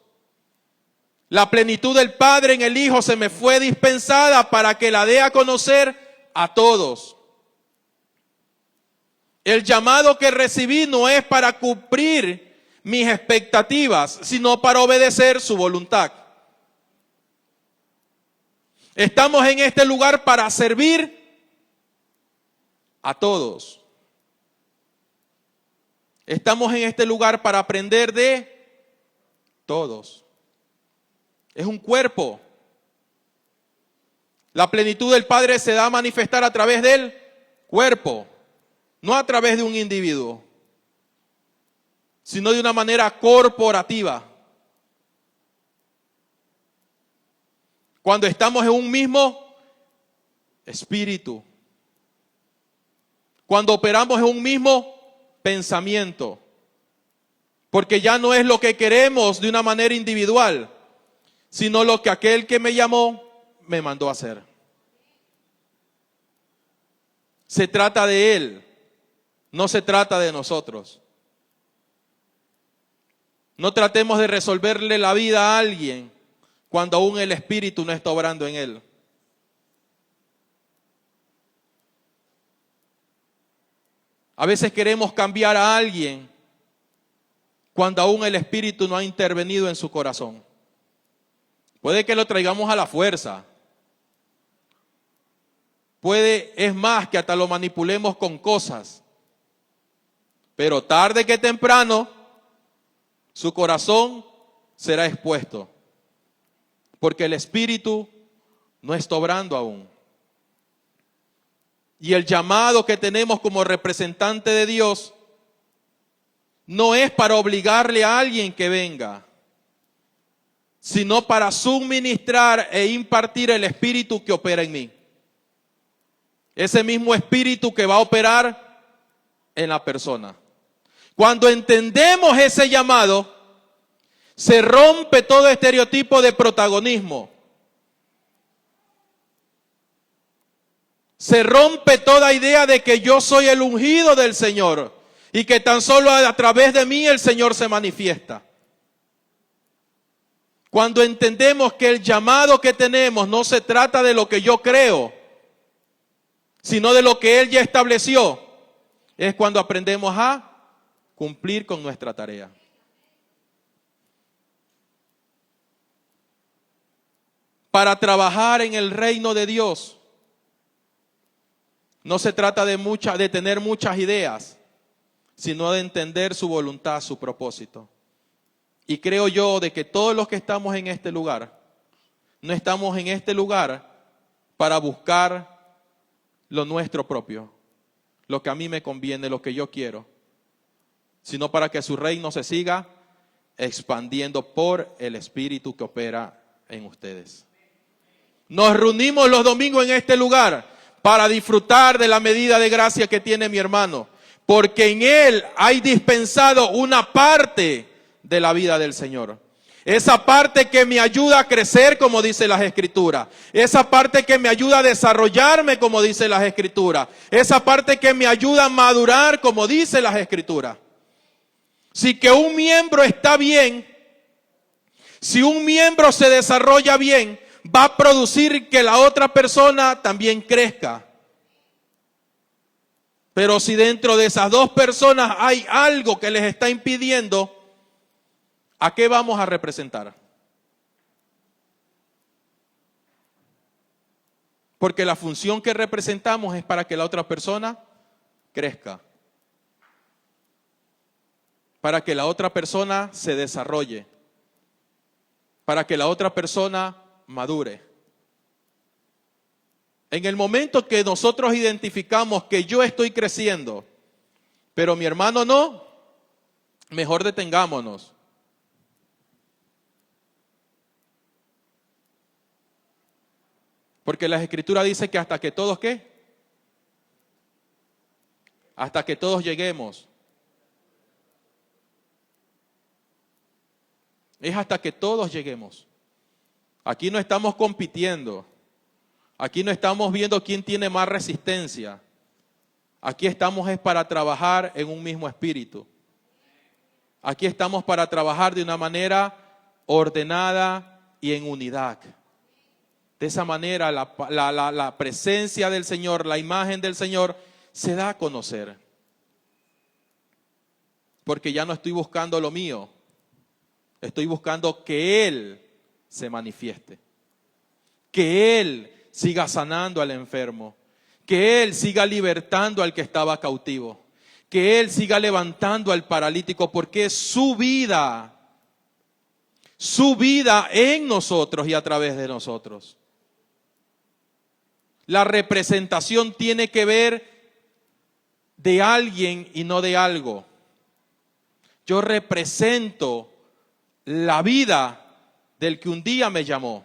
La plenitud del Padre en el Hijo se me fue dispensada para que la dé a conocer a todos. El llamado que recibí no es para cumplir mis expectativas, sino para obedecer su voluntad. Estamos en este lugar para servir a todos. Estamos en este lugar para aprender de todos. Es un cuerpo. La plenitud del Padre se da a manifestar a través del cuerpo, no a través de un individuo, sino de una manera corporativa. Cuando estamos en un mismo espíritu, cuando operamos en un mismo pensamiento, porque ya no es lo que queremos de una manera individual, sino lo que aquel que me llamó me mandó a hacer. Se trata de Él, no se trata de nosotros. No tratemos de resolverle la vida a alguien cuando aún el Espíritu no está obrando en él. A veces queremos cambiar a alguien cuando aún el Espíritu no ha intervenido en su corazón. Puede que lo traigamos a la fuerza. Es más, que hasta lo manipulemos con cosas. Pero tarde que temprano, su corazón será expuesto. Porque el Espíritu no está obrando aún. Y el llamado que tenemos como representante de Dios no es para obligarle a alguien que venga, sino para suministrar e impartir el Espíritu que opera en mí. Ese mismo Espíritu que va a operar en la persona. Cuando entendemos ese llamado, se rompe todo estereotipo de protagonismo. Se rompe toda idea de que yo soy el ungido del Señor y que tan solo a través de mí el Señor se manifiesta. Cuando entendemos que el llamado que tenemos no se trata de lo que yo creo, sino de lo que Él ya estableció, es cuando aprendemos a cumplir con nuestra tarea. Para trabajar en el reino de Dios, no se trata de tener muchas ideas, sino de entender su voluntad, su propósito. Y creo yo de que todos los que estamos en este lugar, no estamos en este lugar para buscar lo nuestro propio, lo que a mí me conviene, lo que yo quiero, sino para que su reino se siga expandiendo por el Espíritu que opera en ustedes. Nos reunimos los domingos en este lugar para disfrutar de la medida de gracia que tiene mi hermano, porque en él hay dispensado una parte de la vida del Señor. Esa parte que me ayuda a crecer, como dice las Escrituras. Esa parte que me ayuda a desarrollarme, como dice las Escrituras. Esa parte que me ayuda a madurar, como dice las Escrituras. Si que un miembro está bien, si un miembro se desarrolla bien, va a producir que la otra persona también crezca. Pero si dentro de esas dos personas hay algo que les está impidiendo, ¿a qué vamos a representar? Porque la función que representamos es para que la otra persona crezca, para que la otra persona se desarrolle, para que la otra persona madure. En el momento que nosotros identificamos que yo estoy creciendo, pero mi hermano no, mejor detengámonos. Porque la Escritura dice que hasta que todos, ¿qué? Hasta que todos lleguemos. Es hasta que todos lleguemos. Aquí no estamos compitiendo. Aquí no estamos viendo quién tiene más resistencia. Aquí estamos es para trabajar en un mismo espíritu. Aquí estamos para trabajar de una manera ordenada y en unidad. De esa manera la presencia del Señor, la imagen del Señor se da a conocer. Porque ya no estoy buscando lo mío. Estoy buscando que Él se manifieste. Que Él siga sanando al enfermo. Que Él siga libertando al que estaba cautivo. que Él siga levantando al paralítico, porque es su vida en nosotros y a través de nosotros. La representación tiene que ver de alguien y no de algo. Yo represento la vida del que un día me llamó.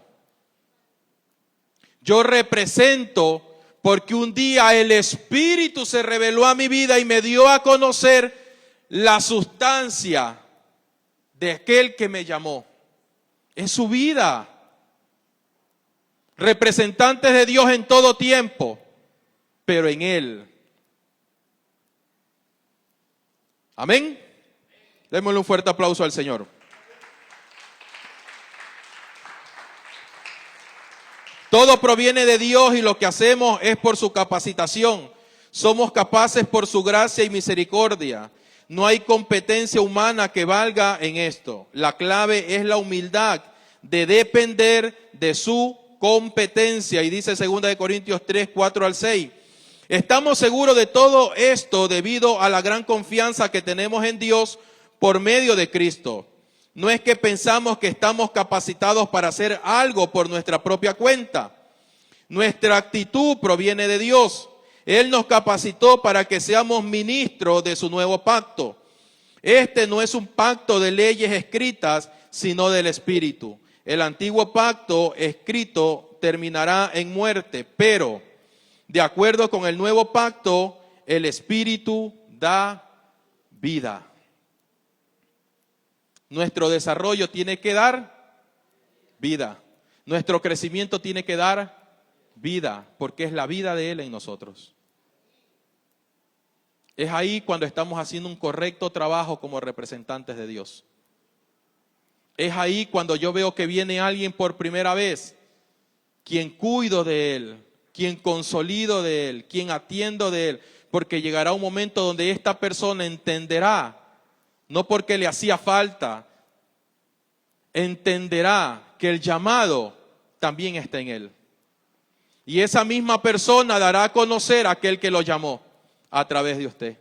Yo represento porque un día el Espíritu se reveló a mi vida y me dio a conocer la sustancia de aquel que me llamó. Es su vida. Representantes de Dios en todo tiempo, pero en Él. Amén. Démosle un fuerte aplauso al Señor. Todo proviene de Dios y lo que hacemos es por su capacitación. Somos capaces por su gracia y misericordia. No hay competencia humana que valga en esto. La clave es la humildad de depender de su competencia. Y dice 2 Corintios 3, 4 al 6. Estamos seguros de todo esto debido a la gran confianza que tenemos en Dios por medio de Cristo. No es que pensamos que estamos capacitados para hacer algo por nuestra propia cuenta. Nuestra actitud proviene de Dios. Él nos capacitó para que seamos ministros de su nuevo pacto. Este no es un pacto de leyes escritas, sino del Espíritu. El antiguo pacto escrito terminará en muerte, pero de acuerdo con el nuevo pacto, el Espíritu da vida. Nuestro desarrollo tiene que dar vida. Nuestro crecimiento tiene que dar vida, porque es la vida de Él en nosotros. Es ahí cuando estamos haciendo un correcto trabajo como representantes de Dios. Es ahí cuando yo veo que viene alguien por primera vez, quien cuido de él, quien consolido de él, quien atiendo de él, porque llegará un momento donde esta persona entenderá, no porque le hacía falta, entenderá que el llamado también está en él. Y esa misma persona dará a conocer a aquel que lo llamó a través de usted,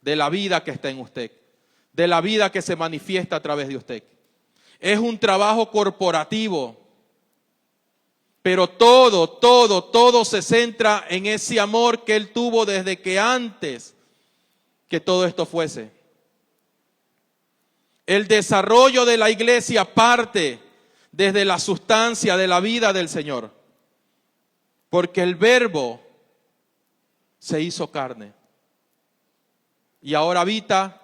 de la vida que está en usted, de la vida que se manifiesta a través de usted. Es un trabajo corporativo, pero todo se centra en ese amor que Él tuvo desde que antes que todo esto fuese. El desarrollo de la iglesia parte desde la sustancia de la vida del Señor, porque el Verbo se hizo carne y ahora habita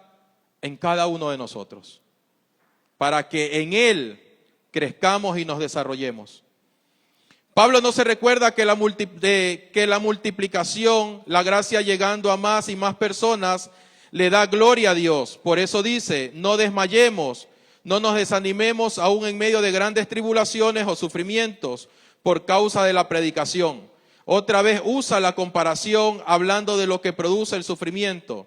en cada uno de nosotros, para que en Él crezcamos y nos desarrollemos. Pablo no se recuerda que la multiplicación, la gracia llegando a más y más personas, le da gloria a Dios. Por eso dice, no desmayemos, no nos desanimemos aún en medio de grandes tribulaciones o sufrimientos por causa de la predicación. Otra vez usa la comparación hablando de lo que produce el sufrimiento.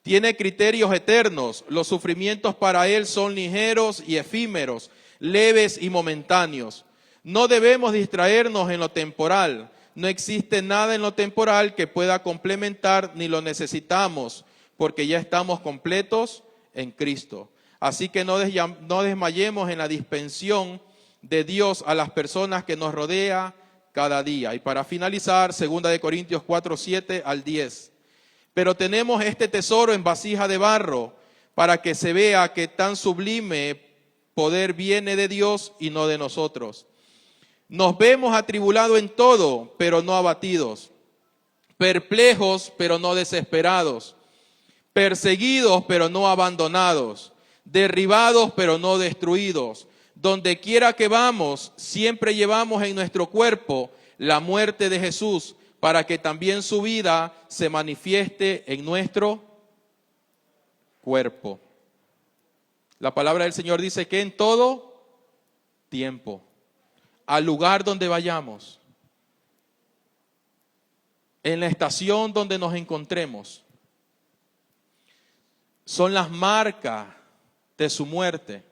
Tiene criterios eternos. Los sufrimientos para él son ligeros y efímeros, leves y momentáneos. No debemos distraernos en lo temporal. No existe nada en lo temporal que pueda complementar ni lo necesitamos, porque ya estamos completos en Cristo. Así que no desmayemos en la dispensión de Dios a las personas que nos rodea cada día. Y para finalizar, 2 Corintios 4, 7 al 10. Pero tenemos este tesoro en vasija de barro, para que se vea que tan sublime poder viene de Dios y no de nosotros. Nos vemos atribulados en todo, pero no abatidos, perplejos, pero no desesperados, perseguidos, pero no abandonados, derribados, pero no destruidos. Donde quiera que vamos, siempre llevamos en nuestro cuerpo la muerte de Jesús, para que también su vida se manifieste en nuestro cuerpo. La palabra del Señor dice que en todo tiempo, al lugar donde vayamos, en la estación donde nos encontremos, son las marcas de su muerte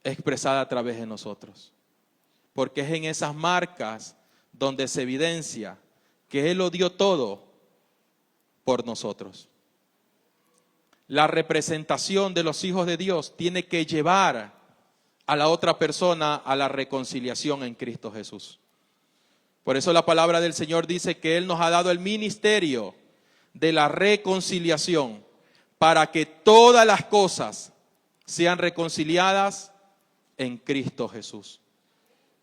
expresada a través de nosotros. Porque es en esas marcas donde se evidencia que Él lo dio todo por nosotros. la representación de los hijos de Dios tiene que llevar a la otra persona a la reconciliación en Cristo Jesús. Por eso la palabra del Señor dice que Él nos ha dado el ministerio de la reconciliación para que todas las cosas sean reconciliadas en Cristo Jesús.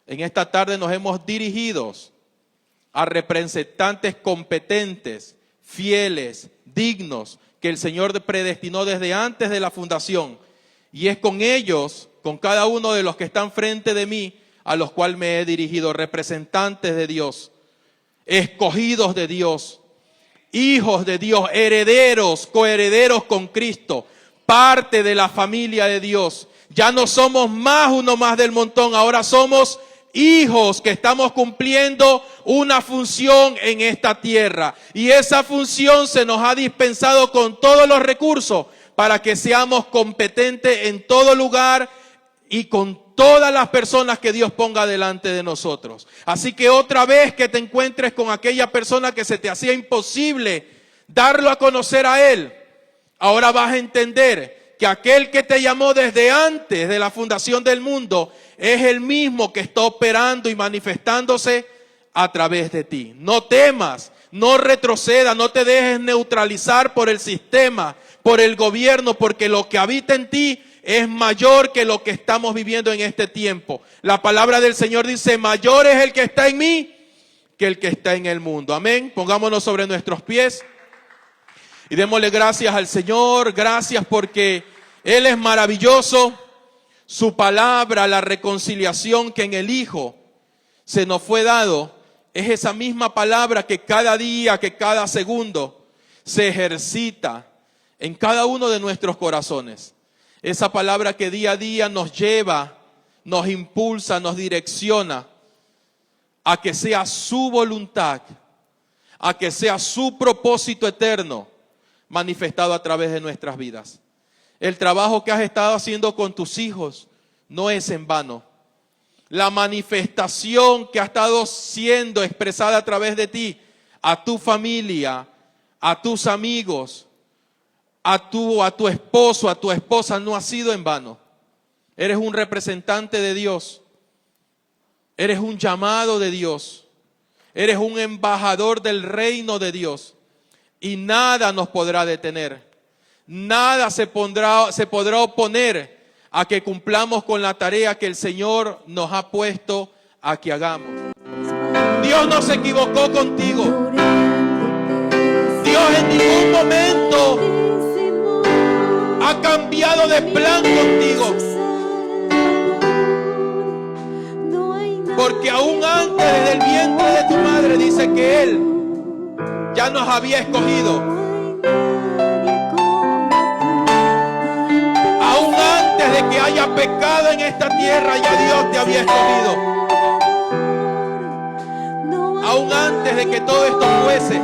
En esta tarde nos hemos dirigido a representantes competentes, fieles, dignos, que el Señor predestinó desde antes de la fundación. Y es con ellos, con cada uno de los que están frente de mí, a los cuales me he dirigido, representantes de Dios, escogidos de Dios, hijos de Dios, herederos, coherederos con Cristo, parte de la familia de Dios. Ya no somos más uno más del montón, ahora somos hijos que estamos cumpliendo una función en esta tierra. Y esa función se nos ha dispensado con todos los recursos para que seamos competentes en todo lugar y con todas las personas que Dios ponga delante de nosotros. Así que otra vez que te encuentres con aquella persona que se te hacía imposible darlo a conocer a Él, ahora vas a entender que aquel que te llamó desde antes de la fundación del mundo es el mismo que está operando y manifestándose a través de ti. No temas, no retrocedas, no te dejes neutralizar por el sistema, por el gobierno, porque lo que habita en ti es mayor que lo que estamos viviendo en este tiempo. La palabra del Señor dice, mayor es el que está en mí que el que está en el mundo. Amén. Pongámonos sobre nuestros pies y démosle gracias al Señor. Gracias porque Él es maravilloso. Su palabra, la reconciliación que en el Hijo se nos fue dado, es esa misma palabra que cada día, que cada segundo se ejercita en cada uno de nuestros corazones. Esa palabra que día a día nos lleva, nos impulsa, nos direcciona a que sea su voluntad, a que sea su propósito eterno manifestado a través de nuestras vidas. El trabajo que has estado haciendo con tus hijos no es en vano. La manifestación que ha estado siendo expresada a través de ti, a tu familia, a tus amigos, a tu esposo, a tu esposa, no ha sido en vano. Eres un representante de Dios. Eres un llamado de Dios. Eres un embajador del reino de Dios. Y nada nos podrá detener. Nada se podrá oponer a que cumplamos con la tarea que el Señor nos ha puesto a que hagamos. Dios no se equivocó contigo. Dios en ningún momento ha cambiado de plan contigo. Porque aún antes del vientre de tu madre dice que Él ya nos había escogido. Aún antes de que haya pecado en esta tierra, ya Dios te había escogido. Aún antes de que todo esto fuese,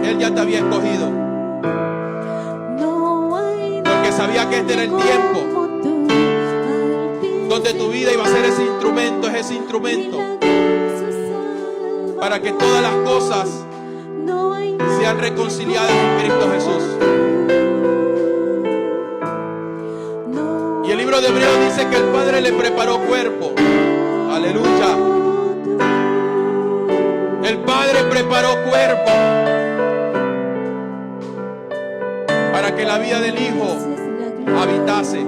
Él ya te había escogido. Porque sabía que este era el tiempo donde tu vida iba a ser ese instrumento, para que todas las cosas sean reconciliadas en Cristo Jesús. Y el libro de Hebreos dice que el Padre le preparó cuerpo. Aleluya. El Padre preparó cuerpo para que la vida del Hijo habitase.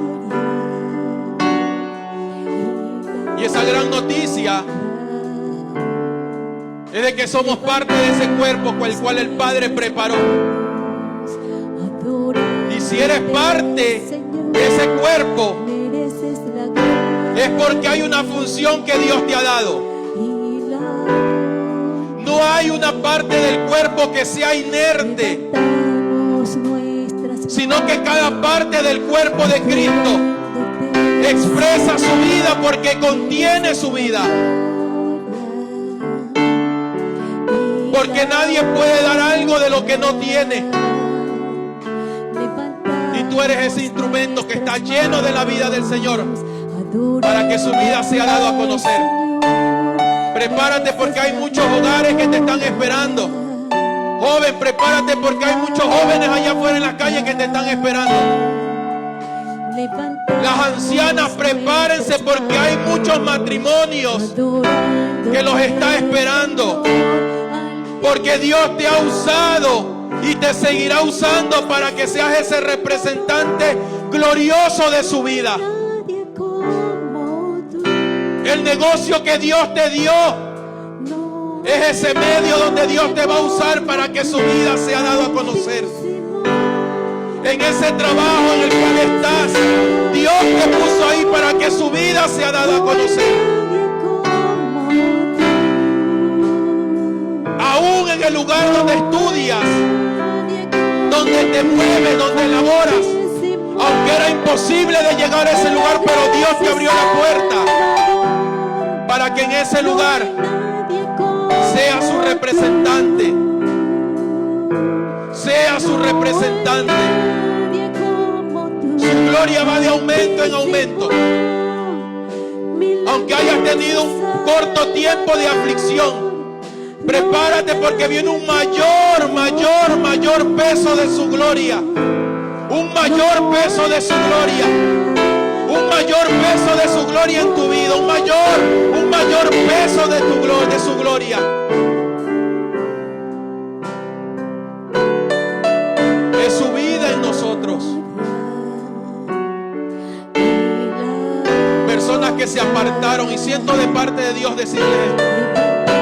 Y esa gran noticia es de que somos parte de ese cuerpo con el cual el Padre preparó. Y si eres parte de ese cuerpo, es porque hay una función que Dios te ha dado. No hay una parte del cuerpo que sea inerte, sino que cada parte del cuerpo de Cristo expresa su vida porque contiene su vida. Porque nadie puede dar algo de lo que no tiene. Y tú eres ese instrumento que está lleno de la vida del Señor para que su vida sea dado a conocer. Prepárate porque hay muchos hogares que te están esperando. Joven, prepárate porque hay muchos jóvenes allá afuera en las calles que te están esperando. Las ancianas, prepárense porque hay muchos matrimonios que los está esperando. Porque Dios te ha usado y te seguirá usando para que seas ese representante glorioso de su vida. El negocio que Dios te dio es ese medio donde Dios te va a usar para que su vida sea dado a conocer. En ese trabajo en el cual estás, Dios te puso ahí para que su vida sea dada a conocer. Aún en el lugar donde estudias, donde te mueves, donde laboras, aunque era imposible de llegar a ese lugar, pero Dios te abrió la puerta para que en ese lugar sea su representante. Sea su representante. Su gloria va de aumento en aumento. Aunque hayas tenido un corto tiempo de aflicción, prepárate porque viene un mayor peso de su gloria. Un mayor peso de su gloria. Un mayor peso de su gloria en tu vida. Un mayor peso de su gloria. Es su vida en nosotros. Personas que se apartaron, y siento de parte de Dios decirles esto.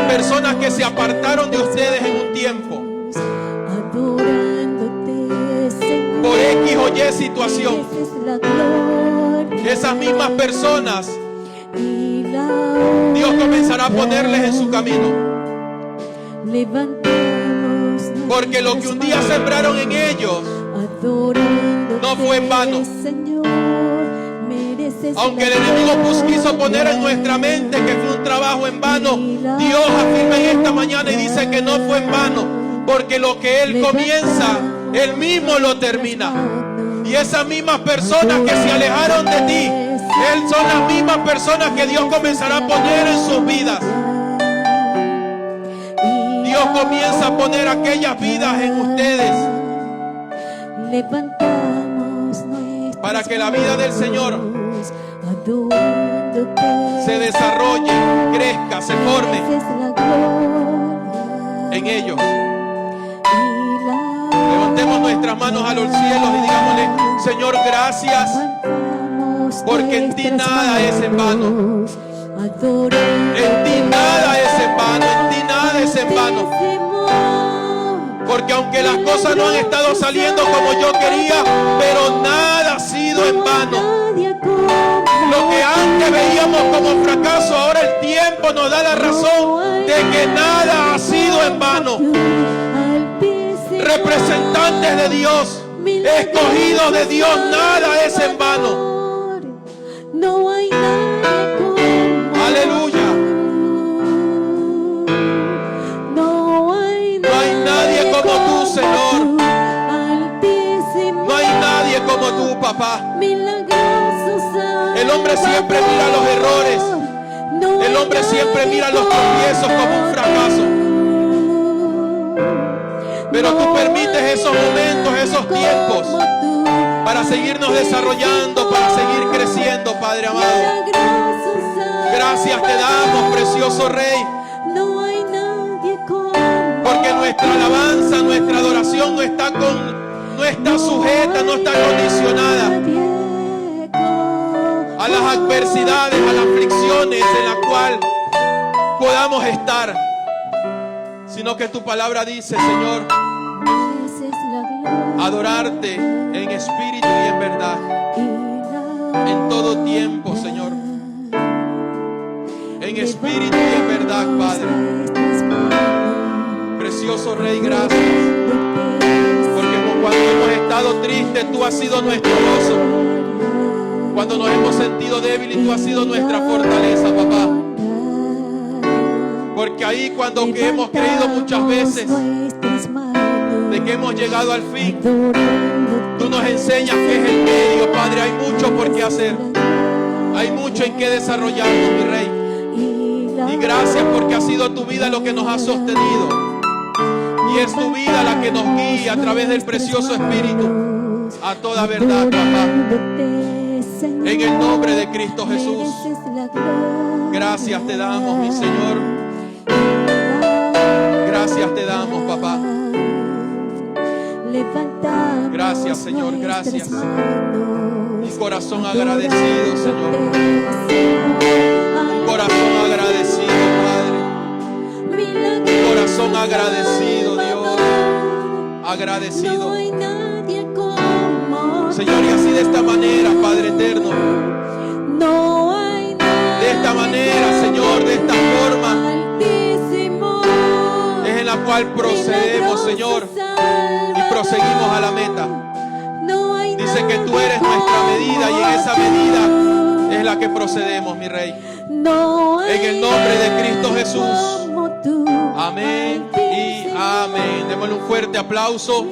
Personas que se apartaron de ustedes en un tiempo por X o Y situación. Esas mismas personas Dios comenzará a ponerles en su camino, porque lo que un día sembraron en ellos no fue en vano. Aunque el enemigo quiso poner en nuestra mente que fue un trabajo en vano, Dios afirma en esta mañana y dice que no fue en vano, porque lo que Él comienza, Él mismo lo termina. Y esas mismas personas que se alejaron de ti, son las mismas personas que Dios comenzará a poner en sus vidas. Dios comienza a poner aquellas vidas en ustedes para que la vida del Señor se desarrolle, crezca, se forme en ellos. Levantemos nuestras manos a los cielos y digámosle: Señor, gracias, porque en ti nada es en vano. En ti nada es en vano, en ti nada es en vano. Porque aunque las cosas no han estado saliendo como yo quería, pero nada ha sido en vano. Lo que antes veíamos como fracaso, ahora el tiempo nos da la razón de que nada ha sido en vano. Representantes de Dios, escogidos de Dios, nada es en vano. Aleluya. No hay nadie como tú, Señor. No hay nadie como tú, papá. El hombre siempre mira los errores. El hombre siempre mira los tropiezos como un fracaso. Pero tú permites esos momentos, esos tiempos, para seguirnos desarrollando, para seguir creciendo, Padre amado. Gracias te damos, precioso Rey. Porque nuestra alabanza, nuestra adoración no está sujeta, no está condicionada a las adversidades, a las aflicciones en las cuales podamos estar, sino que tu palabra dice, Señor, adorarte en espíritu y en verdad, en todo tiempo, Señor, en espíritu y en verdad, Padre. Precioso Rey, gracias, porque cuando hemos estado tristes, tú has sido nuestro gozo. Cuando nos hemos sentido débiles, tú has sido nuestra fortaleza, papá. Porque ahí cuando que hemos creído muchas veces de que hemos llegado al fin, tú nos enseñas que es el medio, Padre. Hay mucho por qué hacer, hay mucho en qué desarrollarnos, mi Rey. Y gracias porque ha sido tu vida lo que nos ha sostenido. Y es tu vida la que nos guía a través del precioso Espíritu a toda verdad, papá. En el nombre de Cristo Jesús. Gracias te damos, mi Señor. Gracias te damos, papá. Gracias, Señor, gracias. Un corazón agradecido, Señor. Un corazón agradecido, Padre. Un corazón agradecido, Dios. Agradecido. Señor, y así de esta manera, Padre eterno. De esta manera, Señor, de esta forma es en la cual procedemos, Señor, y proseguimos a la meta. Dice que tú eres nuestra medida y en esa medida es la que procedemos, mi Rey. En el nombre de Cristo Jesús. Amén y amén. Démosle un fuerte aplauso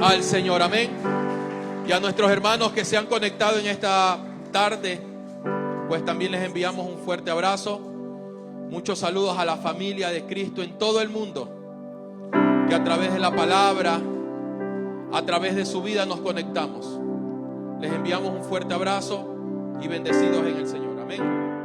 al Señor. Amén. Y a nuestros hermanos que se han conectado en esta tarde, pues también les enviamos un fuerte abrazo. Muchos saludos a la familia de Cristo en todo el mundo, que a través de la palabra, a través de su vida nos conectamos. Les enviamos un fuerte abrazo y bendecidos en el Señor. Amén.